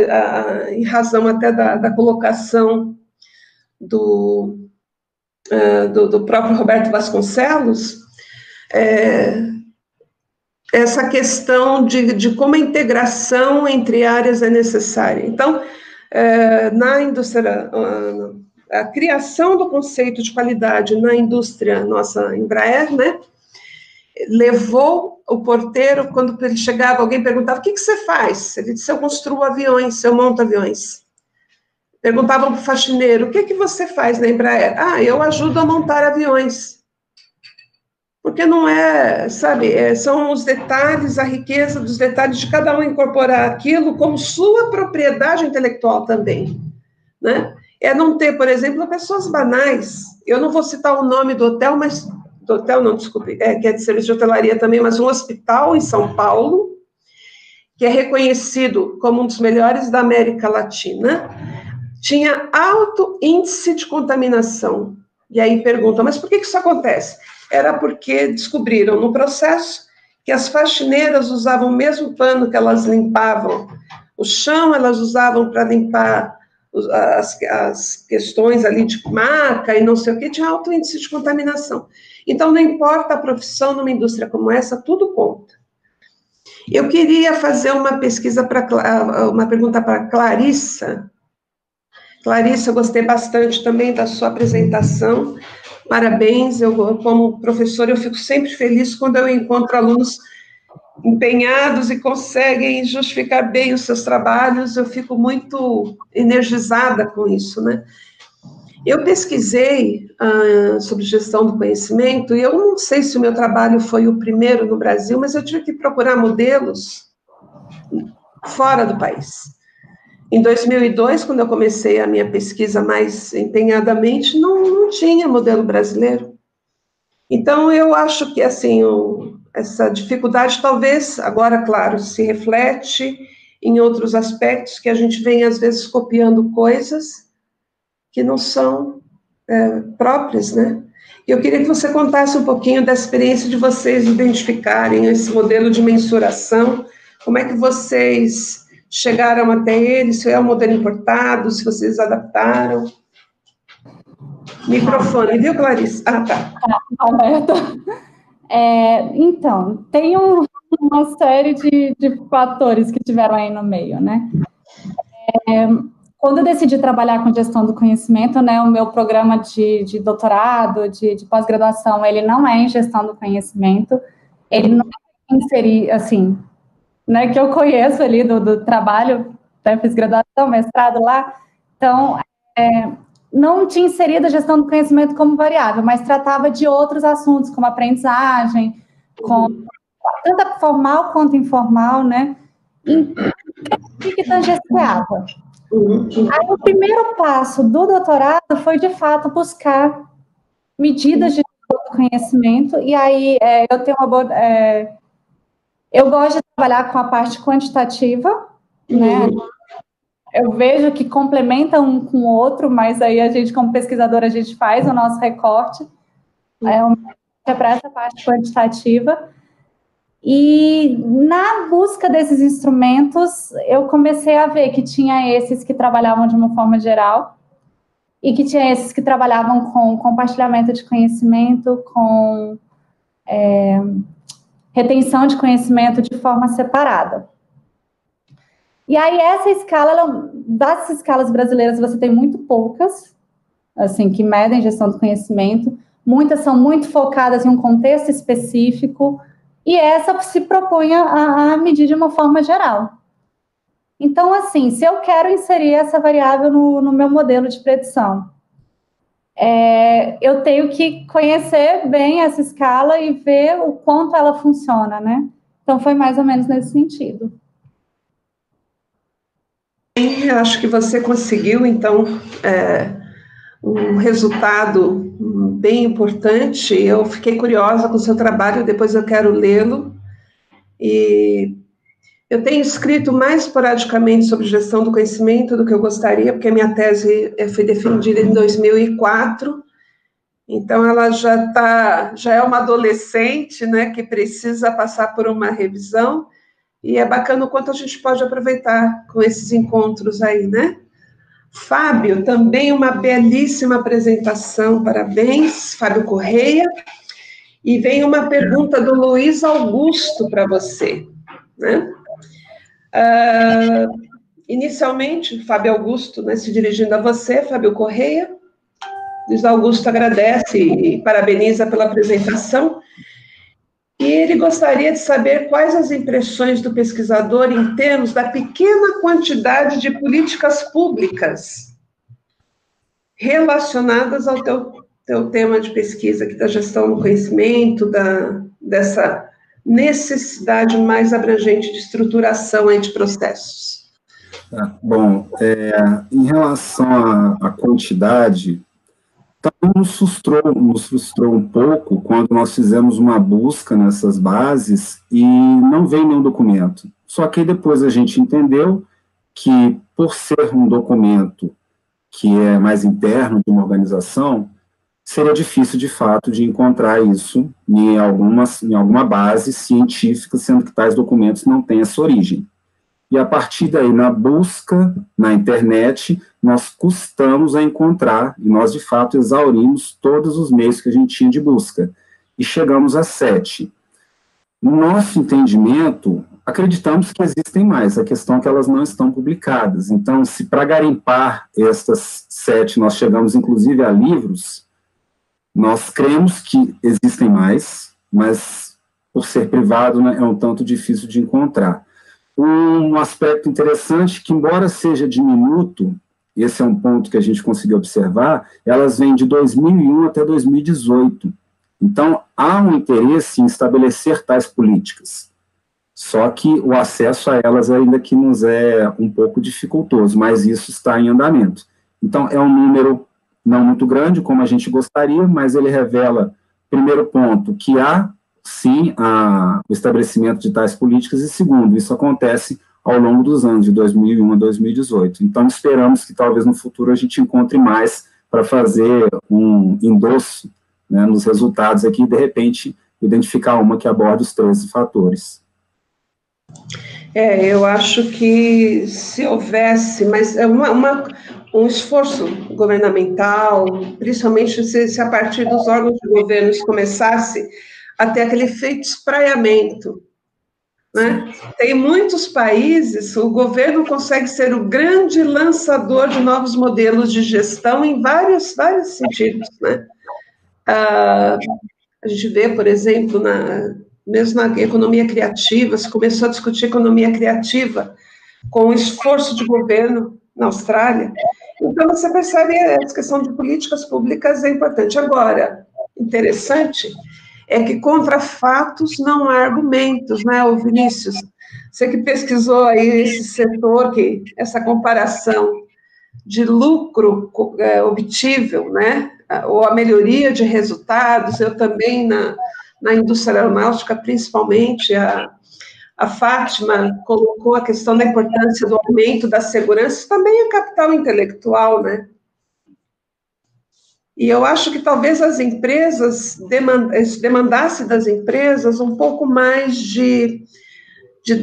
em razão até da colocação do próprio Roberto Vasconcelos, essa questão de como a integração entre áreas é necessária. Então, na indústria, a criação do conceito de qualidade na indústria nossa Embraer, né, levou o porteiro, quando ele chegava, alguém perguntava, o que você faz? Ele disse, eu construo aviões, eu monto aviões. Perguntavam para o faxineiro, o que você faz na Embraer? Eu ajudo a montar aviões. Porque não sabe, são os detalhes, a riqueza dos detalhes de cada um incorporar aquilo como sua propriedade intelectual também, né? Não ter, por exemplo, pessoas banais. Eu não vou citar o nome do hotel, mas do hotel não, desculpe, que é de serviço de hotelaria também, mas um hospital em São Paulo, que é reconhecido como um dos melhores da América Latina, tinha alto índice de contaminação. E aí perguntam, mas por que isso acontece? Era porque descobriram no processo que as faxineiras usavam o mesmo pano que elas limpavam o chão, elas usavam para limpar as questões ali de marca e não sei o que, tinha alto índice de contaminação. Então, não importa a profissão numa indústria como essa, tudo conta. Eu queria fazer uma pergunta para a Clarissa. Clarissa, eu gostei bastante também da sua apresentação. Parabéns, como professora, eu fico sempre feliz quando eu encontro alunos empenhados e conseguem justificar bem os seus trabalhos, eu fico muito energizada com isso, né? Eu pesquisei sobre gestão do conhecimento, e eu não sei se o meu trabalho foi o primeiro no Brasil, mas eu tive que procurar modelos fora do país. Em 2002, quando eu comecei a minha pesquisa mais empenhadamente, não tinha modelo brasileiro. Então, eu acho que, assim, essa dificuldade, talvez, agora, claro, se reflete em outros aspectos, que a gente vem, às vezes, copiando coisas que não são próprias, né? Eu queria que você contasse um pouquinho da experiência de vocês identificarem esse modelo de mensuração, como é que vocês chegaram até ele, se é um modelo importado, se vocês adaptaram. Microfone, viu, Clarice? Tá. Aberto. Então, tem uma série de fatores que tiveram aí no meio, né? quando eu decidi trabalhar com gestão do conhecimento, né, o meu programa de doutorado, de pós-graduação, ele não é em gestão do conhecimento, ele não é inserir, assim, né, que eu conheço ali do trabalho, né, fiz graduação, mestrado lá, então, não tinha inserido a gestão do conhecimento como variável, mas tratava de outros assuntos, como aprendizagem, tanto formal quanto informal, né, e que tangenciava. Aí, o primeiro passo do doutorado foi, de fato, buscar medidas de conhecimento, e aí eu tenho eu gosto de trabalhar com a parte quantitativa, né? Eu vejo que complementa um com o outro, mas aí a gente, como pesquisadora, a gente faz o nosso recorte, para essa parte quantitativa. E na busca desses instrumentos, eu comecei a ver que tinha esses que trabalhavam de uma forma geral e que tinha esses que trabalhavam com compartilhamento de conhecimento, com retenção de conhecimento de forma separada. E aí essa escala, das escalas brasileiras, você tem muito poucas, assim, que medem gestão do conhecimento. Muitas são muito focadas em um contexto específico, e essa se propõe a medir de uma forma geral. Então, assim, se eu quero inserir essa variável no meu modelo de predição, eu tenho que conhecer bem essa escala e ver o quanto ela funciona, né? Então, foi mais ou menos nesse sentido. Eu acho que você conseguiu, então, um resultado bem importante. Eu fiquei curiosa com o seu trabalho, depois eu quero lê-lo. E eu tenho escrito mais esporadicamente sobre gestão do conhecimento do que eu gostaria, porque a minha tese foi defendida em 2004, então ela já é uma adolescente, né, que precisa passar por uma revisão, e é bacana o quanto a gente pode aproveitar com esses encontros aí, né? Fábio, também uma belíssima apresentação, parabéns, Fábio Correia. E vem uma pergunta do Luiz Augusto para você, né? Inicialmente, Fábio Augusto, né, se dirigindo a você, Fábio Correia. Luiz Augusto agradece e parabeniza pela apresentação. E ele gostaria de saber quais as impressões do pesquisador em termos da pequena quantidade de políticas públicas relacionadas ao teu tema de pesquisa, aqui da gestão do conhecimento, dessa necessidade mais abrangente de estruturação aí de processos. Bom, em relação à quantidade, também nos frustrou um pouco quando nós fizemos uma busca nessas bases e não veio nenhum documento. Só que depois a gente entendeu que, por ser um documento que é mais interno de uma organização, seria difícil, de fato, de encontrar isso em alguma base científica, sendo que tais documentos não têm essa origem. E, a partir daí, na busca na internet, nós custamos a encontrar, e nós, de fato, exaurimos todos os meios que a gente tinha de busca, e chegamos a 7. No nosso entendimento, acreditamos que existem mais, a questão é que elas não estão publicadas. Então, se para garimpar estas 7 nós chegamos, inclusive, a livros, nós cremos que existem mais, mas, por ser privado, né, é um tanto difícil de encontrar. Um aspecto interessante, que embora seja diminuto, esse é um ponto que a gente conseguiu observar, elas vêm de 2001 até 2018. Então, há um interesse em estabelecer tais políticas. Só que o acesso a elas ainda que nos é um pouco dificultoso, mas isso está em andamento. Então, é um número não muito grande, como a gente gostaria, mas ele revela, primeiro ponto, que há sim, o estabelecimento de tais políticas, e segundo, isso acontece ao longo dos anos, de 2001 a 2018. Então, esperamos que talvez no futuro a gente encontre mais para fazer um endosso, né, nos resultados aqui, e de repente identificar uma que aborde os 13 fatores. Eu acho que se houvesse, mas um esforço governamental, principalmente se a partir dos órgãos de governo começasse a ter aquele efeito espraiamento, né? Tem muitos países, o governo consegue ser o grande lançador de novos modelos de gestão em vários sentidos, né? A gente vê, por exemplo, mesmo na economia criativa, se começou a discutir economia criativa com o esforço de governo na Austrália. Então, você percebe essa questão de políticas públicas é importante. Agora, interessante é que contra fatos não há argumentos, né, Vinícius? Você que pesquisou aí esse setor, essa comparação de lucro obtível, né, ou a melhoria de resultados, eu também na indústria aeronáutica, principalmente, a Fátima colocou a questão da importância do aumento da segurança, também é capital intelectual, né? E eu acho que talvez as empresas demandasse das empresas um pouco mais de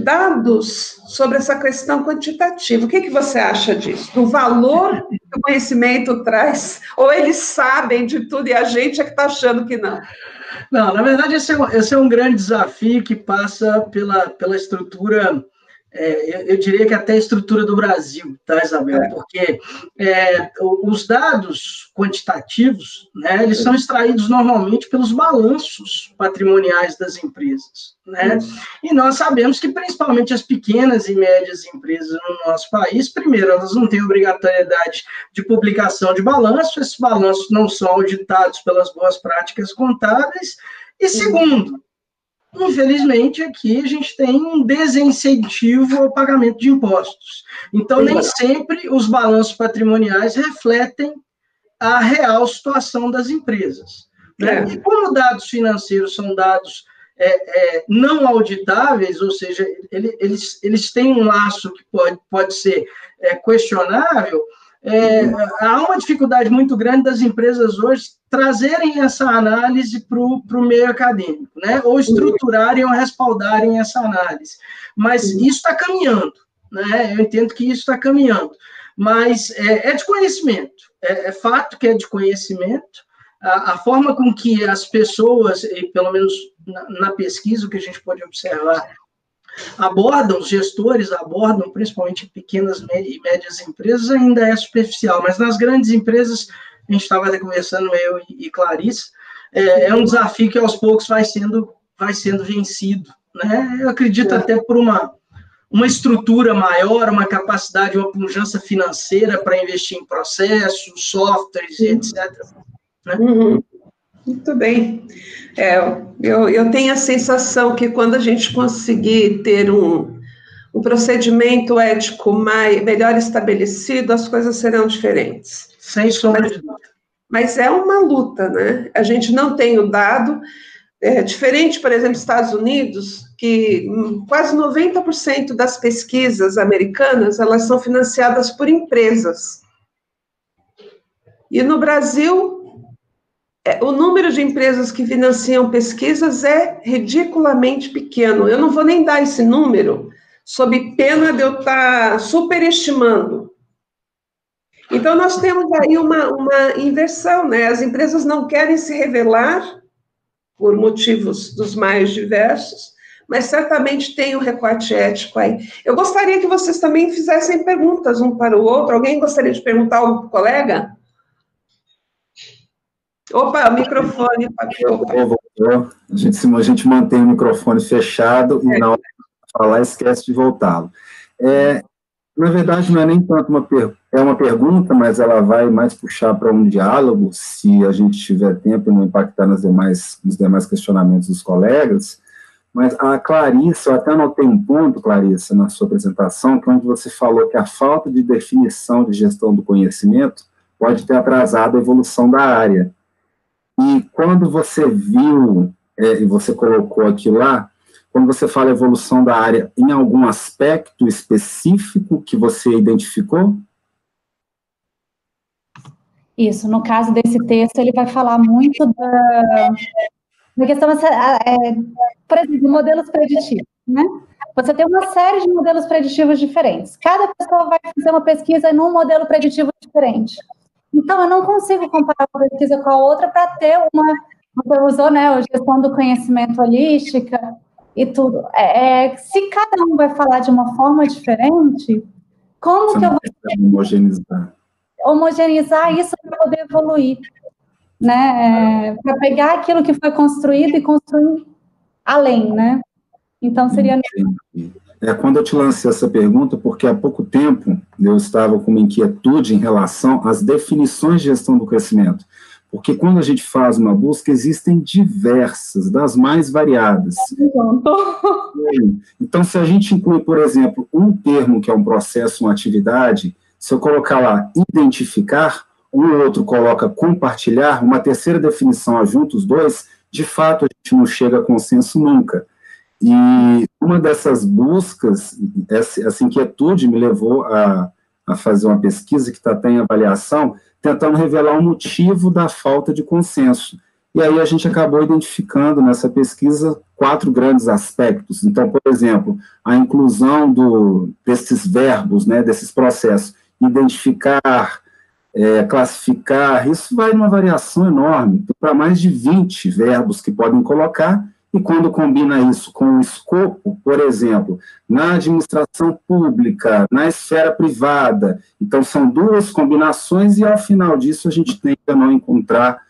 dados sobre essa questão quantitativa. O que você acha disso? Do valor que o conhecimento traz? Ou eles sabem de tudo e a gente é que está achando que não? Não, na verdade, esse é um grande desafio que passa pela estrutura, eu diria que até a estrutura do Brasil, tá, Isabel? Porque os dados quantitativos, né, eles são extraídos normalmente pelos balanços patrimoniais das empresas, né? E nós sabemos que, principalmente, as pequenas e médias empresas no nosso país, primeiro, elas não têm obrigatoriedade de publicação de balanço, esses balanços não são auditados pelas boas práticas contábeis, e segundo, infelizmente, aqui a gente tem um desincentivo ao pagamento de impostos. Então, nem sempre os balanços patrimoniais refletem a real situação das empresas, né? E como dados financeiros são dados não auditáveis, ou seja, eles têm um laço que pode ser questionável, há uma dificuldade muito grande das empresas hoje trazerem essa análise para o meio acadêmico, né? Ou estruturarem ou respaldarem essa análise. Mas isso está caminhando, né? Eu entendo que isso está caminhando, mas é de conhecimento, é fato que é de conhecimento. A forma com que as pessoas, pelo menos na pesquisa, o que a gente pode observar, os gestores abordam, principalmente pequenas e médias empresas, ainda é superficial, mas nas grandes empresas, a gente estava até conversando, eu e Clarice, é um desafio que aos poucos vai sendo vencido, né? Eu acredito até por uma estrutura maior, uma capacidade, uma pujança financeira para investir em processos, softwares, etc. Né? Muito bem. Eu tenho a sensação que quando a gente conseguir ter um procedimento ético melhor estabelecido, as coisas serão diferentes. Sem sombra de dúvida. Mas é uma luta, né? A gente não tem o dado. Diferente, por exemplo, dos Estados Unidos, que quase 90% das pesquisas americanas, elas são financiadas por empresas. E no Brasil, o número de empresas que financiam pesquisas é ridiculamente pequeno. Eu não vou nem dar esse número, sob pena de eu estar superestimando. Então, nós temos aí uma inversão, né? As empresas não querem se revelar, por motivos dos mais diversos, mas certamente tem um recorte ético aí. Eu gostaria que vocês também fizessem perguntas um para o outro. Alguém gostaria de perguntar algo para o colega? Opa, o microfone. A gente mantém o microfone fechado e na hora de falar esquece de voltá-lo. Na verdade, não é nem tanto uma pergunta, mas ela vai mais puxar para um diálogo, se a gente tiver tempo e não impactar nos demais questionamentos dos colegas. Mas a Clarice, eu até anotei um ponto, Clarice, na sua apresentação, que é onde você falou que a falta de definição de gestão do conhecimento pode ter atrasado a evolução da área. E quando você viu, e você colocou aqui lá, quando você fala evolução da área, em algum aspecto específico que você identificou? Isso, no caso desse texto, ele vai falar muito da questão, por exemplo, modelos preditivos, né? Você tem uma série de modelos preditivos diferentes. Cada pessoa vai fazer uma pesquisa num modelo preditivo diferente. Então, eu não consigo comparar uma pesquisa com a outra para ter você usou, né, a gestão do conhecimento holística, e tudo. Se cada um vai falar de uma forma diferente, como que eu vou homogeneizar isso para poder evoluir? Né? Para pegar aquilo que foi construído e construir além, né? Então, seria... Quando eu te lancei essa pergunta, porque há pouco tempo eu estava com uma inquietude em relação às definições de gestão do crescimento, porque quando a gente faz uma busca, existem diversas, das mais variadas. Então, se a gente inclui, por exemplo, um termo que é um processo, uma atividade, se eu colocar lá identificar, um outro coloca compartilhar, uma terceira definição junta os dois, de fato a gente não chega a consenso nunca. E uma dessas buscas, essa inquietude me levou a fazer uma pesquisa que está até em avaliação, tentando revelar o motivo da falta de consenso. E aí a gente acabou identificando nessa pesquisa 4 grandes aspectos. Então, por exemplo, a inclusão desses verbos, né, desses processos, identificar, classificar, isso vai numa variação enorme, para mais de 20 verbos que podem colocar, e quando combina isso com o escopo, por exemplo, na administração pública, na esfera privada, então são 2 combinações e ao final disso a gente tenta não encontrar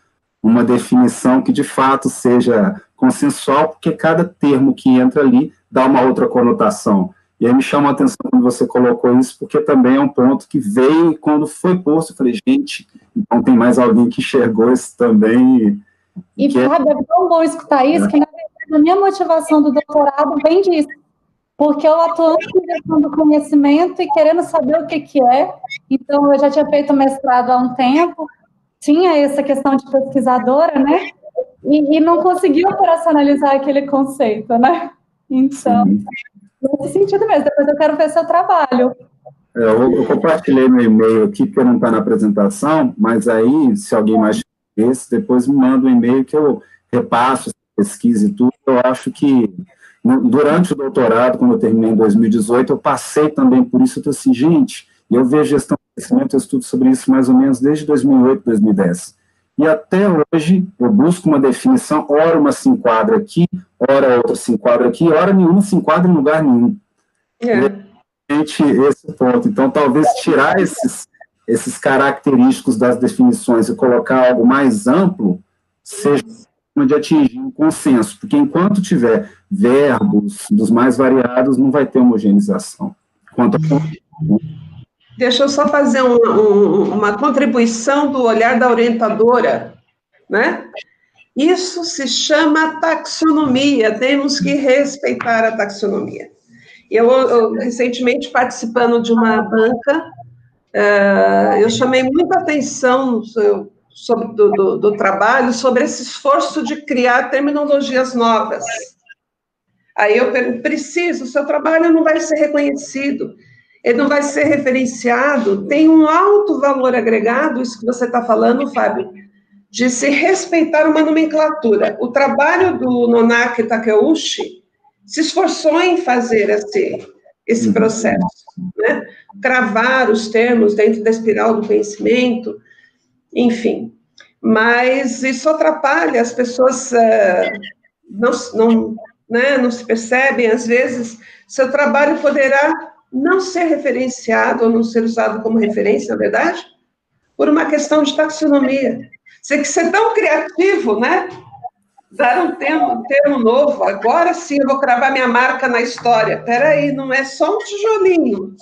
uma definição que de fato seja consensual, porque cada termo que entra ali dá uma outra conotação. E aí me chamou a atenção quando você colocou isso, porque também é um ponto que veio e quando foi posto, eu falei, gente, então tem mais alguém que enxergou isso também. E Fábio, é tão bom escutar isso, que na verdade a minha motivação do doutorado vem disso, porque eu atuando em gestão do conhecimento e querendo saber o que é, então eu já tinha feito mestrado há um tempo, tinha essa questão de pesquisadora, né, e não conseguia operacionalizar aquele conceito, né, então, nesse sentido mesmo, depois eu quero ver seu trabalho. Eu compartilhei meu e-mail aqui, porque não está na apresentação, mas aí, se alguém mais esse, depois me manda um e-mail que eu repasso, pesquisa e tudo. Eu acho que, durante o doutorado, quando eu terminei em 2018, eu passei também por isso, eu estou assim, gente, eu vejo gestão de crescimento, eu estudo sobre isso mais ou menos desde 2008, 2010. E até hoje, eu busco uma definição, ora uma se enquadra aqui, ora outra se enquadra aqui, ora nenhuma se enquadra em lugar nenhum. Esse ponto. Então, talvez tirar esses característicos das definições e colocar algo mais amplo seja de atingir um consenso, porque enquanto tiver verbos dos mais variados, não vai ter homogeneização. Deixa eu só fazer uma contribuição do olhar da orientadora, né? Isso se chama taxonomia, temos que respeitar a taxonomia. Eu recentemente, participando de uma banca, eu chamei muita atenção do trabalho sobre esse esforço de criar terminologias novas. Aí eu pergunto, o seu trabalho não vai ser reconhecido, ele não vai ser referenciado, tem um alto valor agregado, isso que você está falando, Fábio, de se respeitar uma nomenclatura. O trabalho do Nonaki Takeuchi se esforçou em fazer esse processo, né? Cravar os termos dentro da espiral do conhecimento, enfim. Mas isso atrapalha, as pessoas não se percebem, às vezes, seu trabalho poderá não ser referenciado ou não ser usado como referência, na verdade, por uma questão de taxonomia. Você que ser tão criativo, né? Dar um termo novo, agora sim eu vou cravar minha marca na história. Espera aí, não é só um tijolinho.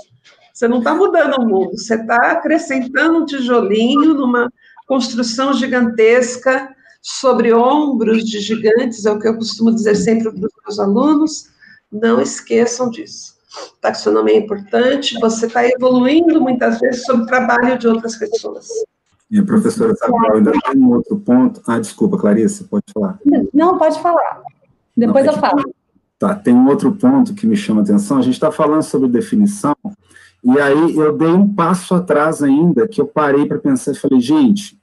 Você não está mudando o mundo, você está acrescentando um tijolinho numa construção gigantesca sobre ombros de gigantes, é o que eu costumo dizer sempre para os meus alunos. Não esqueçam disso. Taxonomia é importante, você está evoluindo muitas vezes sobre o trabalho de outras pessoas. E a professora Isabel, ainda tem um outro ponto. Desculpa, Clarice, pode falar. Não, pode falar. Depois eu falo. Tá, tem um outro ponto que me chama a atenção. A gente está falando sobre definição, e aí eu dei um passo atrás ainda, que eu parei para pensar e falei, gente,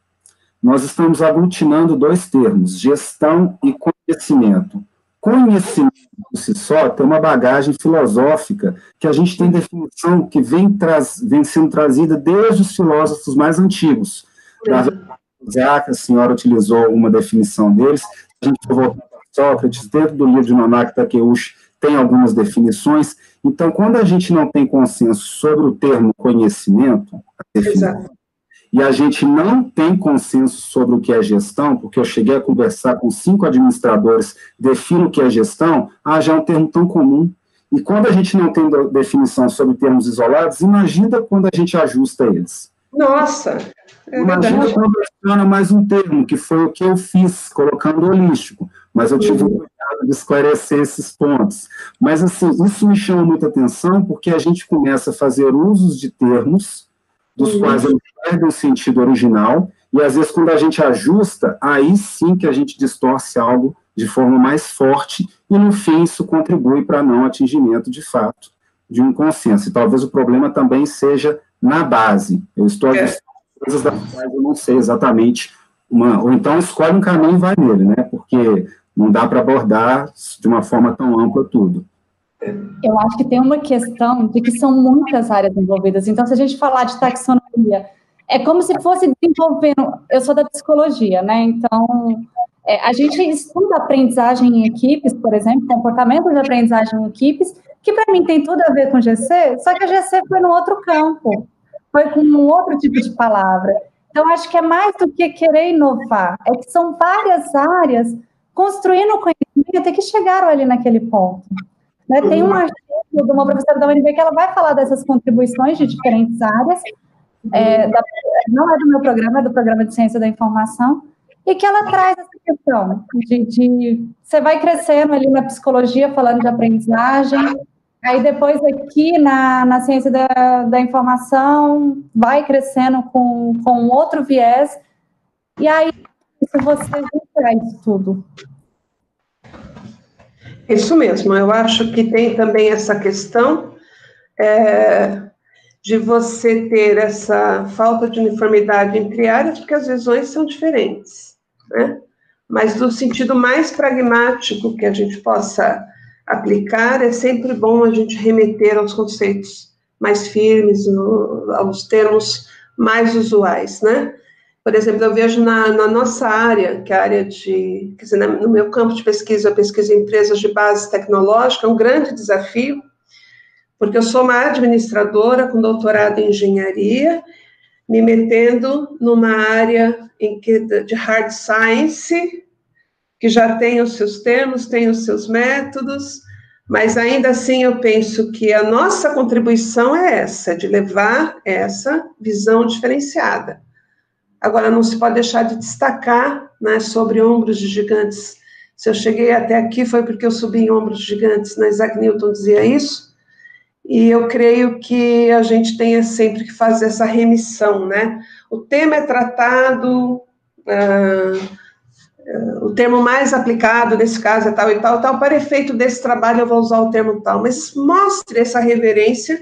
nós estamos aglutinando 2 termos, gestão e conhecimento. Conhecimento, por si só, tem uma bagagem filosófica que a gente tem definição que vem sendo trazida desde os filósofos mais antigos. A senhora utilizou uma definição deles, a gente vai voltar para Sócrates, dentro do livro de Nonak Takeuchi tem algumas definições. Então, quando a gente não tem consenso sobre o termo conhecimento, e a gente não tem consenso sobre o que é gestão, porque eu cheguei a conversar com 5 administradores, defino o que é gestão, já é um termo tão comum. E quando a gente não tem definição sobre termos isolados, imagina quando a gente ajusta eles. Nossa! Imagina quando adiciona mais um termo, que foi o que eu fiz, colocando holístico. Mas eu tive o cuidado de esclarecer esses pontos. Mas, assim, isso me chama muita atenção, porque a gente começa a fazer usos de termos, dos quais eles perdem o sentido original, e, às vezes, quando a gente ajusta, aí sim que a gente distorce algo de forma mais forte, e, no fim, isso contribui para não atingimento, de fato, de um consenso. E talvez o problema também seja na base. Eu estou ajustando coisas das quais eu não sei exatamente, ou então escolhe um caminho e vai nele, né? Porque não dá para abordar de uma forma tão ampla tudo. Eu acho que tem uma questão de que são muitas áreas envolvidas. Então, se a gente falar de taxonomia, é como se fosse desenvolvendo... Eu sou da psicologia, né? Então, a gente estuda aprendizagem em equipes, por exemplo, comportamento de aprendizagem em equipes, que para mim tem tudo a ver com GC, só que a GC foi no outro campo, foi com um outro tipo de palavra. Então, acho que é mais do que querer inovar, é que são várias áreas construindo conhecimento e que chegaram ali naquele ponto. Né? Tem um artigo de uma professora da UNB que ela vai falar dessas contribuições de diferentes áreas, não é do meu programa, é do programa de Ciência da Informação, e que ela traz essa questão de você vai crescendo ali na psicologia falando de aprendizagem, aí depois aqui na ciência da informação vai crescendo com outro viés, e aí isso você traz tudo. Isso mesmo, eu acho que tem também essa questão de você ter essa falta de uniformidade entre áreas, porque as visões são diferentes, né? Mas no sentido mais pragmático que a gente possa aplicar, é sempre bom a gente remeter aos conceitos mais firmes, aos termos mais usuais, né? Por exemplo, eu vejo na nossa área, que é a área de, quer dizer, no meu campo de pesquisa, a pesquisa em empresas de base tecnológica, é um grande desafio, porque eu sou uma administradora com doutorado em engenharia, me metendo numa área de hard science, que já tem os seus termos, tem os seus métodos, mas ainda assim eu penso que a nossa contribuição é essa, de levar essa visão diferenciada. Agora, não se pode deixar de destacar, né, sobre ombros de gigantes. Se eu cheguei até aqui foi porque eu subi em ombros de gigantes, né? Isaac Newton dizia isso, e eu creio que a gente tenha sempre que fazer essa remissão, né? O tema é tratado, o termo mais aplicado nesse caso é tal e tal, tal, para efeito desse trabalho eu vou usar o termo tal, mas mostre essa reverência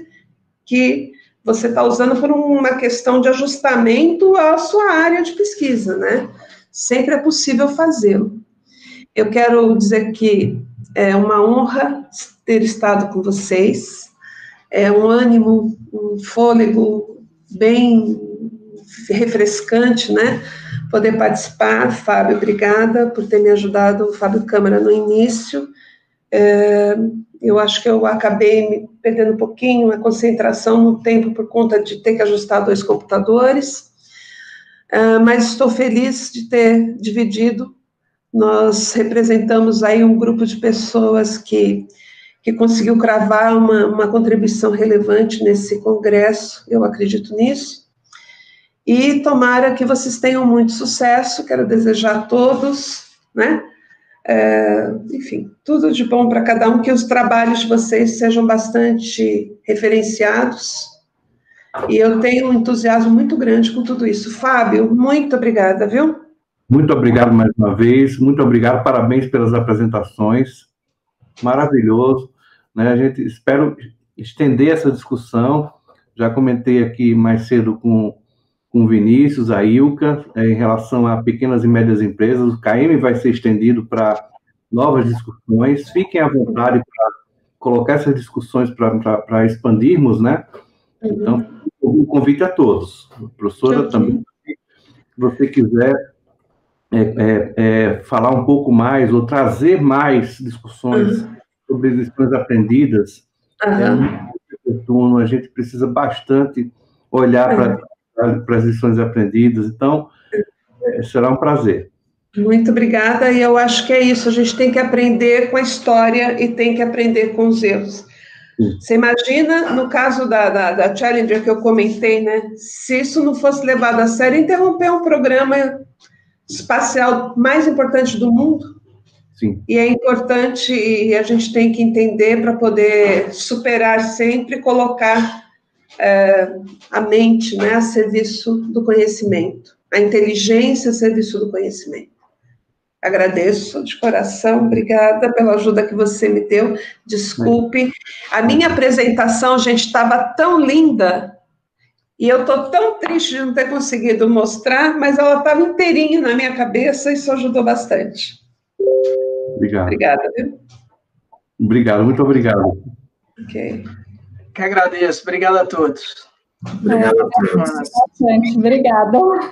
que você está usando por uma questão de ajustamento à sua área de pesquisa, né? Sempre é possível fazê-lo. Eu quero dizer que é uma honra ter estado com vocês, é um ânimo, um fôlego bem refrescante, né? Poder participar. Fábio, obrigada por ter me ajudado, Fábio Câmara, no início. Eu acho que eu acabei me perdendo um pouquinho a concentração no tempo por conta de ter que ajustar 2 computadores, mas estou feliz de ter dividido. Nós representamos aí um grupo de pessoas que conseguiu cravar uma contribuição relevante nesse congresso, eu acredito nisso, e tomara que vocês tenham muito sucesso, quero desejar a todos, né? Enfim, tudo de bom para cada um, que os trabalhos de vocês sejam bastante referenciados, e eu tenho um entusiasmo muito grande com tudo isso. Fábio, muito obrigada, viu? Muito obrigado mais uma vez, muito obrigado, parabéns pelas apresentações, maravilhoso, né? A gente espera estender essa discussão, já comentei aqui mais cedo com o Vinícius, a Ilka, em relação a pequenas e médias empresas. O KM vai ser estendido para novas discussões. Fiquem à vontade para colocar essas discussões para expandirmos, né? Então, o convite a todos. Professora, também, se você quiser falar um pouco mais, ou trazer mais discussões sobre as lições aprendidas, é muito oportuno. A gente precisa bastante olhar para as lições aprendidas. Então, será um prazer. Muito obrigada, e eu acho que é isso, a gente tem que aprender com a história e tem que aprender com os erros. Você imagina, no caso da Challenger que eu comentei, né, se isso não fosse levado a sério, interromper um programa espacial mais importante do mundo. Sim. E é importante, e a gente tem que entender para poder superar sempre, colocar a mente, né, a serviço do conhecimento, a inteligência a serviço do conhecimento. Agradeço de coração, obrigada pela ajuda que você me deu. Desculpe, a minha apresentação, gente, estava tão linda, e eu estou tão triste de não ter conseguido mostrar, mas ela estava inteirinha na minha cabeça, e isso ajudou bastante. Obrigado. Obrigada, viu? Obrigado, muito obrigado. Ok. Que agradeço, obrigado a todos. Obrigado a todos. Obrigada.